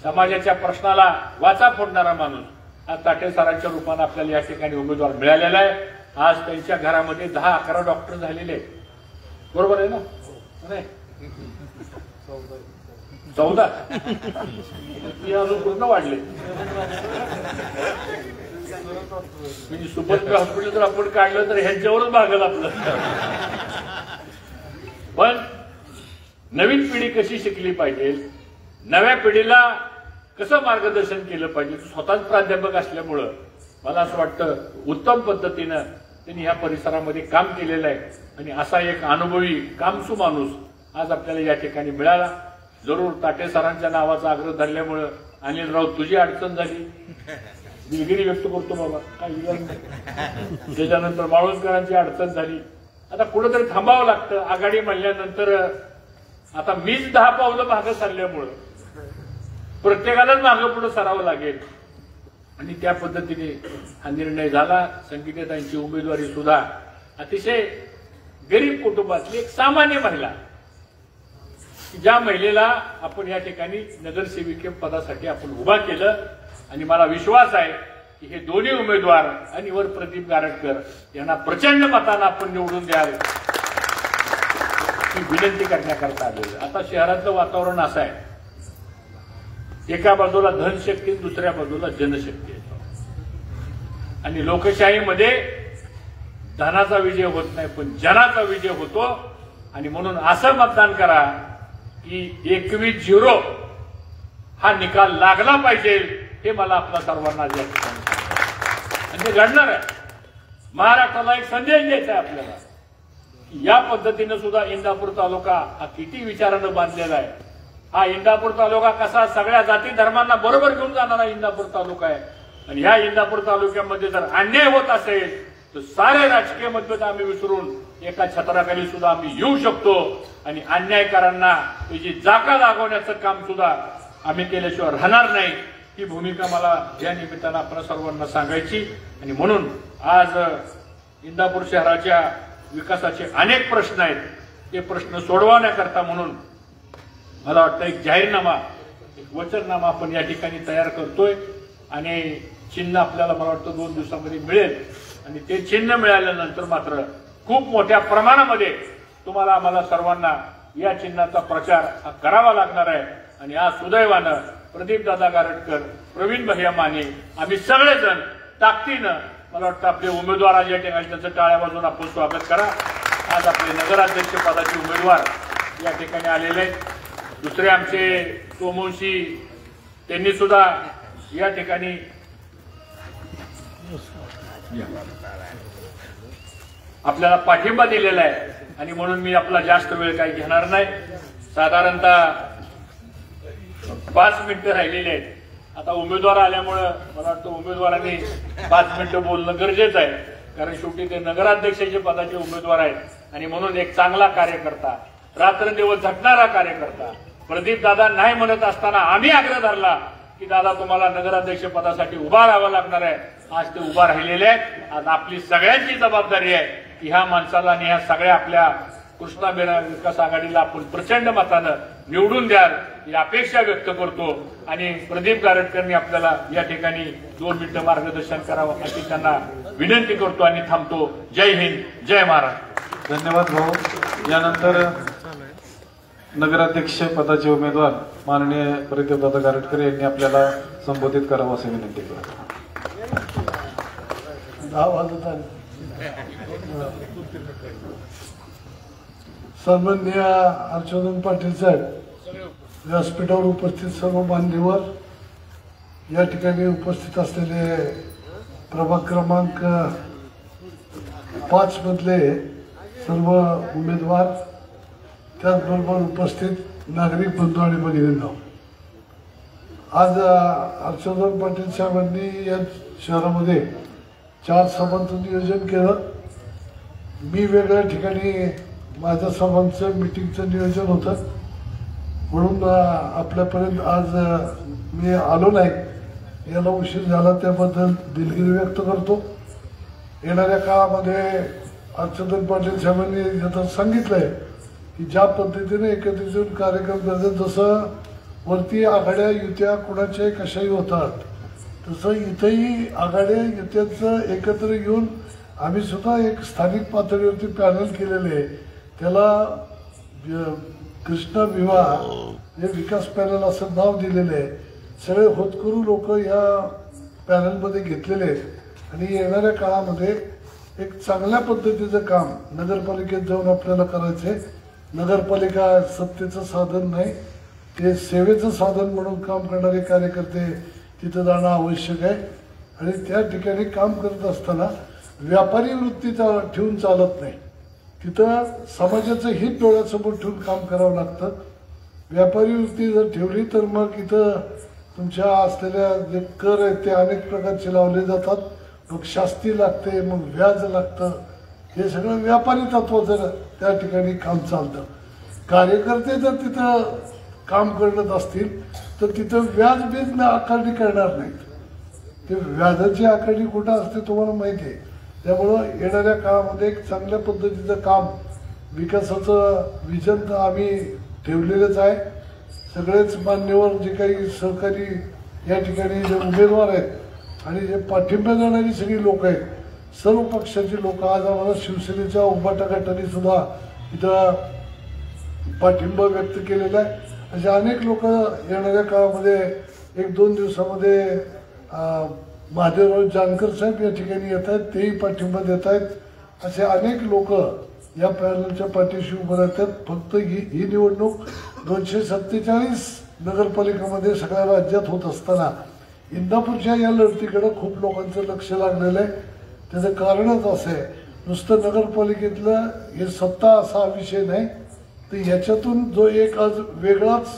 समाजाच्या प्रश्नाला वाचा फोडणारा माणूस आज ताटे सरांच्या रूपाने आपल्याला या ठिकाणी उमेदवार मिळालेला आहे. आज त्यांच्या घरामध्ये 10-11 डॉक्टर झालेले आहेत, बरोबर आहे ना? नाही 14 अजून पूर्ण वाढले. म्हणजे सुपर हॉस्पिटल जर आपण काढलं तर ह्यांच्यावरच भागल आपलं. पण नवीन पिढी कशी शिकली पाहिजे, नव्या पिढीला कसं मार्गदर्शन केलं पाहिजे, स्वतःच प्राध्यापक असल्यामुळं मला असं वाटतं उत्तम पद्धतीनं त्यांनी ह्या परिसरामध्ये काम केलेलं आहे आणि असा एक अनुभवी कामसू माणूस आज आपल्याला या ठिकाणी मिळाला. जरूर ताटे सरांच्या नावाचा आग्रह धरल्यामुळं अनिल राऊत तुझी अडचण झाली, दिलगिरी व्यक्त करतो बाबा, काय विचार नाही. त्याच्यानंतर माळुसकरांची अडचण झाली. आता कुठेतरी थांबावं लागतं. आघाडी म्हणल्यानंतर आता मीच 10 पावलं मागं सरल्यामुळं प्रत्येकालाच मागं पुढे सरावं लागेल आणि त्या पद्धतीने हा निर्णय झाला. संगीताताईंची उमेदवारी सुद्धा अतिशय गरीब कुटुंबातली एक सामान्य महिला, ज्या महिलेला आपण या ठिकाणी नगरसेविके पदासाठी आपण उभा केलं आणि मला विश्वास आहे की हे दोन्ही उमेदवार आणि वर प्रदीप गारटकर यांना प्रचंड मतानं आपण निवडून द्याल ही विनंती करण्याकरता आलेलं. आता शहरातलं वातावरण असं आहे, एका बाजूला धनशक्ती, दुसऱ्या बाजूला जनशक्ती आहे आणि लोकशाहीमध्ये धनाचा विजय होत नाही पण जनाचा विजय होतो. आणि म्हणून असं मतदान करा की 21-0 हा निकाल लागला पाहिजे, हे मला आपल्या सर्वांना या ठिकाणी आणि ते घडणार आहे. महाराष्ट्राला एक संदेश द्यायचा आहे आपल्याला की या पद्धतीनं सुद्धा इंदापूर तालुका हा किती विचारानं बांधलेला आहे. हा इंदापूर तालुका कसा सगळ्या जाती धर्मांना बरोबर घेऊन जाणारा इंदापूर तालुका आहे आणि ह्या इंदापूर तालुक्यामध्ये जर अन्याय होत असेल तर सारे राजकीय मतभेद आम्ही विसरून एका छत्राखाली सुद्धा आम्ही येऊ शकतो आणि अन्यायकारांना त्याची जागा लागवण्याचं काम सुद्धा आम्ही केल्याशिवाय राहणार नाही. ही भूमिका मला या निमित्तानं आपण सर्वांना सांगायची आणि म्हणून आज इंदापूर शहराच्या विकासाचे अनेक प्रश्न आहेत. ते प्रश्न सोडवण्याकरता म्हणून मला वाटतं एक जाहीरनामा, एक वचननामा आपण या ठिकाणी तयार करतोय आणि चिन्ह आपल्याला मला वाटतं 2 दिवसामध्ये मिळेल आणि ते चिन्ह मिळाल्यानंतर मात्र खूप मोठ्या प्रमाणामध्ये तुम्हाला आम्हाला सर्वांना या चिन्हाचा प्रचार हा करावा लागणार आहे. आणि आज सुदैवानं प्रदीपदादा गारटकर, प्रवीण भैया माने आम्ही सगळेजण ताकदीनं मला वाटतं आपले उमेदवार आज या ठिकाणी त्यांचं टाळ्या वाजवून आपण स्वागत करा. आज आपले नगराध्यक्ष पदाचे उमेदवार या ठिकाणी आलेले आहेत. दुसरे आमचे सोमवंशी त्यांनी सुद्धा या ठिकाणी आपल्याला पाठिंबा दिलेला आहे आणि म्हणून मी आपला जास्त वेळ काही घेणार नाही. साधारणतः 5 मिनिटं राहिलेली आहेत. आता उमेदवार आल्यामुळं मला वाटतं उमेदवारांनी 5 मिनिटं बोलणं गरजेचं आहे कारण शेवटी ते नगराध्यक्षाचे पदाचे उमेदवार आहेत आणि म्हणून एक चांगला कार्यकर्ता, रात्रंदिवस झटणारा कार्यकर्ता प्रदीप दादा नाही म्हणत असताना आम्ही आग्रह धरला की दादा तुम्हाला नगराध्यक्ष पदासाठी उभा राहावं लागणार आहे. आज ते उभा राहिलेले आहेत. आज आपली सगळ्यांची जबाबदारी आहे की ह्या माणसाला आणि ह्या सगळ्या आपल्या कृष्णा विकास आघाडीला आपण प्रचंड मतानं निवडून द्याल ही अपेक्षा व्यक्त करतो आणि प्रदीप गारटकरनी आपल्याला या ठिकाणी 2 मिनिटं मार्गदर्शन करावं अशी त्यांना विनंती करतो आणि थांबतो. जय हिंद, जय महाराष्ट्र. धन्यवाद भाऊ. यानंतर नगराध्यक्ष पदाचे उमेदवार माननीय प्रदीपदादा गारटकर यांनी आपल्याला संबोधित करावं अशी विनंती करतो. 10 वाजत आले. सन्माननीय हर्षवर्धन पाटील साहेब, व्यासपीठावर उपस्थित सर्व मान्यवर, या ठिकाणी उपस्थित असलेले प्रभाग क्रमांक 5 मधले सर्व उमेदवार, त्याचबरोबर उपस्थित नागरिक बंधू आणि भगिनींनो, आज हर्षवर्धन पाटील साहेबांनी या शहरामध्ये 4 सभांचं नियोजन केलं. मी वेगळ्या ठिकाणी माझ्या सभांचं मिटिंगचं नियोजन होतं म्हणून आपल्यापर्यंत आज मी आलो नाही. याला उशीर झाला त्याबद्दल दिलगिरी व्यक्त करतो. येणाऱ्या काळामध्ये हर्षवर्धन पाटील साहेबांनी आता सांगितलंय की ज्या पद्धतीने एकत्रित येऊन कार्यक्रम करतात, जसं वरती आघाड्या युत्या कुणाच्याही कशाही होतात, तसं इथंही आघाड्या युत्यांचं एकत्र येऊन आम्ही सुद्धा एक स्थानिक पातळीवरती पॅनल केलेले आहे. त्याला कृष्णा विवाह हे विकास पॅनल असं नाव दिलेलं आहे. सगळे होतकरू लोक या पॅनलमध्ये घेतलेले आहेत आणि येणाऱ्या काळामध्ये एक चांगल्या पद्धतीचं काम नगरपालिकेत जाऊन आपल्याला करायचं आहे. नगरपालिका सत्तेचं साधन नाही, ते सेवेचं साधन म्हणून काम करणारे कार्यकर्ते तिथं जाणं आवश्यक आहे आणि त्या ठिकाणी काम करत असताना व्यापारी वृत्ती ठेवून चालत नाही. तिथं समाजाचं हित डोळ्यासमोर ठेवून काम करावं लागतं. व्यापारी वृत्ती जर ठेवली तर मग इथं तुमच्या असलेल्या जे कर आहेत ते अनेक प्रकारचे लावले जातात. मग शास्ती लागते, मग व्याज लागतं. हे सगळं व्यापारी तत्व जर त्या ठिकाणी काम चालतं. कार्यकर्ते जर तिथं काम करत असतील तर तिथं व्याज बीज आकारणी करणार नाहीत. ते व्याजाची आकारणी कुठं असते तुम्हाला माहिती आहे. त्यामुळं येणाऱ्या काळामध्ये एक चांगल्या पद्धतीचं काम विकासाचं विजन तर आम्ही ठेवलेलंच आहे. सगळेच मान्यवर जे काही सहकारी या ठिकाणी जे उमेदवार आहेत आणि जे पाठिंबा देणारी सगळी लोक आहेत, सर्व पक्षाची लोक, आज आम्हाला शिवसेनेच्या उभाटा गटाने सुद्धा इथं पाठिंबा व्यक्त केलेला आहे. असे अनेक लोक येणाऱ्या काळामध्ये 1-2 दिवसामध्ये महादेवराव जानकर साहेब या ठिकाणी येत आहेत, तेही पाठिंबा देत आहेत. असे अनेक लोक या पॅनलच्या पाठीशी उभं राहतात. फक्त ही निवडणूक 247 नगरपालिकामध्ये सगळ्या राज्यात होत असताना इंदापूरच्या या लढतीकडे खूप लोकांचं लक्ष लागलेलं आहे. त्याचं कारणच असं आहे, नुसतं नगरपालिकेतलं हे सत्ता असा विषय नाही, तर याच्यातून जो एक आज वेगळाच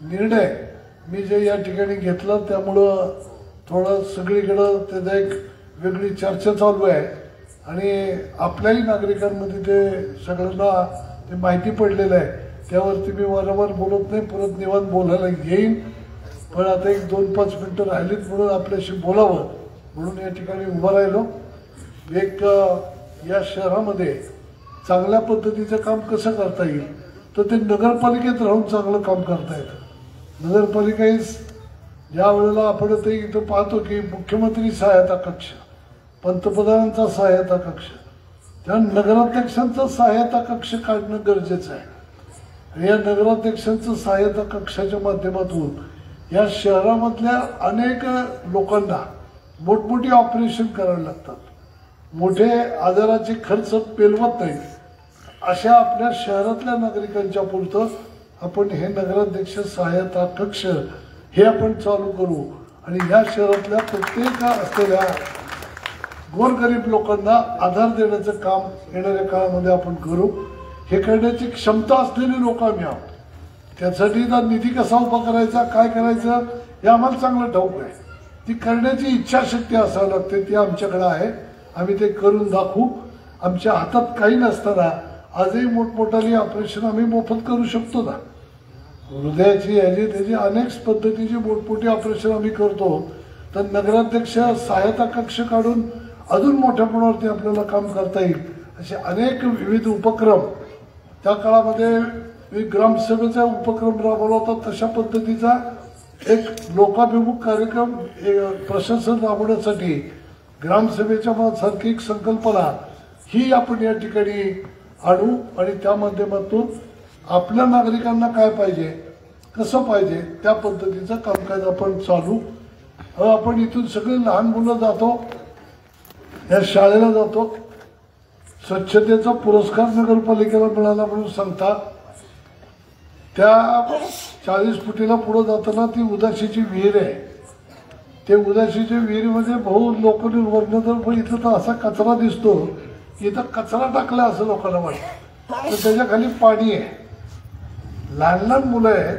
निर्णय मी जे या ठिकाणी घेतला त्यामुळं थोडं सगळीकडं त्याचा एक वेगळी चर्चा चालू आहे आणि आपल्याही नागरिकांमध्ये ते सगळ्यांना ते माहिती पडलेलं आहे. त्यावरती मी वारंवार बोलत नाही, परत निवांत बोलायला येईन. पण आता 1-2-5 मिनटं राहिलीत म्हणून आपल्याशी बोलावं म्हणून या ठिकाणी उभं राहिलो. एक या शहरामध्ये चांगल्या पद्धतीचं काम कसं करता येईल तर ते नगरपालिकेत राहून चांगलं काम करता येतं. नगरपालिका ज्या वेळेला आपण ते इथं पाहतो की मुख्यमंत्री सहायता कक्ष, पंतप्रधानांचा सहायता कक्ष, त्या नगराध्यक्षांचा सहायता कक्ष काढणं गरजेचं आहे. आणि या नगराध्यक्षांचं सहायता कक्षाच्या माध्यमातून या शहरामधल्या अनेक लोकांना मोठमोठी ऑपरेशन करावे लागतात. मोठे आजाराचे खर्च पेलवत नाहीत. अशा आपल्या शहरातल्या नागरिकांच्या पुरतं आपण हे नगराध्यक्ष सहायता कक्ष हे आपण चालू करू आणि या शहरातल्या प्रत्येक असलेल्या गोरगरीब लोकांना आधार देण्याचं काम येणाऱ्या काळामध्ये आपण करू. हे करण्याची क्षमता असलेली लोक आम्ही आहोत. त्यासाठी निधी कसा उभा करायचा, काय करायचं हे आम्हाला चांगलं ठाऊक आहे. ती करण्याची इच्छाशक्ती असावी लागते, ती आमच्याकडे आहे. आम्ही ते करून दाखवू. आमच्या हातात काही नसताना आजही मोठमोठाली ऑपरेशन आम्ही मोफत करू शकतो ना. हृदयाची याची त्याची अनेक पद्धतीची मोठमोठी ऑपरेशन आम्ही करतो. तर नगराध्यक्ष सहायता कक्ष काढून अजून मोठ्या प्रमाणावरती आपल्याला काम करता येईल. असे अनेक विविध उपक्रम त्या काळामध्ये ग्रामसभेचा उपक्रम राबवला होता. तशा पद्धतीचा एक लोकाभिमुख कार्यक्रम प्रशासन राबवण्यासाठी ग्रामसभेच्या सारखी एक संकल्पना ही आपण या ठिकाणी आणू आणि त्या माध्यमातून आपल्या नागरिकांना काय पाहिजे, कसं पाहिजे त्या पद्धतीचं कामकाज आपण चालू. आपण इथून सगळे लहान मुलं जातो, या शाळेला जातो. स्वच्छतेचा पुरस्कार नगरपालिकेला मिळाला म्हणून सांगतात. त्या 40 फुटीला पुढे जाताना ती उदाशीची विहीर आहे. ते उदाशीच्या विहिरीमध्ये बहु लोक निर्वर्ण जर बघितलं तर असा कचरा दिसतो की इथं कचरा टाकला असं लोकांना वाटतं. तर त्याच्या खाली पाणी आहे. लहान लहान मुलं आहेत.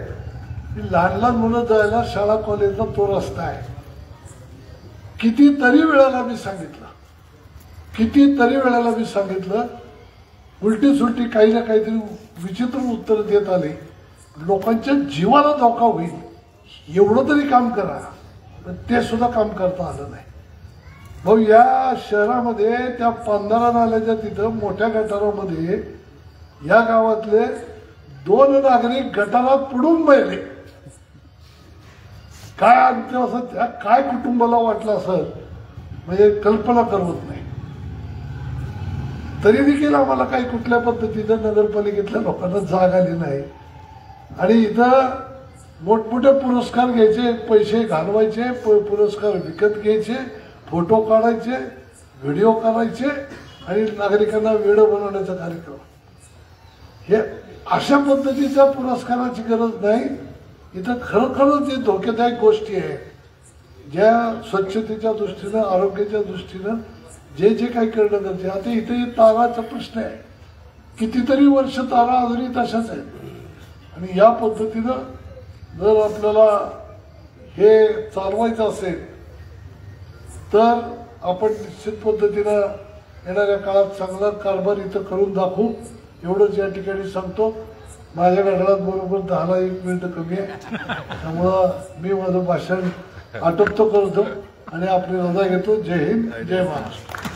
लहान लहान मुलं जायला शाळा कॉलेजला तो रस्ता आहे. कितीतरी वेळेला मी सांगितलं, उलटी सुलटी काही ना काहीतरी विचित्र उत्तर देत आले. लोकांच्या जीवाला धोका होईल एवढं तरी काम करा, पण ते सुद्धा काम करता आलं नाही. भाऊ या शहरामध्ये त्या पांधारा नाल्याच्या तिथं मोठ्या गटारामध्ये या गावातले 2 नागरिक गटारात पडून मेले. काय अंत असं त्या काय कुटुंबाला वाटलं असं म्हणजे कल्पना करवत नाही. तरी देखील आम्हाला काही कुठल्या पद्धतीनं नगरपालिकेतल्या लोकांना जाग आली नाही. आणि इथं मोठमोठे पुरस्कार घ्यायचे, पैसे घालवायचे, पुरस्कार विकत घ्यायचे, फोटो काढायचे, व्हिडिओ करायचे आणि नागरिकांना वेडं बनवण्याचा कार्यक्रम. हे अशा पद्धतीच्या पुरस्काराची गरज नाही. इथं खरोखरच जे धोकेदायक गोष्टी आहेत ज्या स्वच्छतेच्या दृष्टीनं, आरोग्याच्या दृष्टीनं जे जे काही करणं गरजेचं. आता इथे ताराचा प्रश्न आहे, कितीतरी वर्ष तारा अजूनही तशाच आहेत आणि या पद्धतीनं जर आपल्याला हे चालवायचं असेल तर आपण निश्चित पद्धतीनं येणाऱ्या काळात चांगला कारभार इथं करून दाखवू एवढंच या ठिकाणी सांगतो. माझ्या घड्याळात बरोबर 10 मिनिटं कमी आहे, त्यामुळं मी माझं भाषण आटोपतो करतो आणि आपली रजा घेतो. जय हिंद, जय महाराष्ट्र.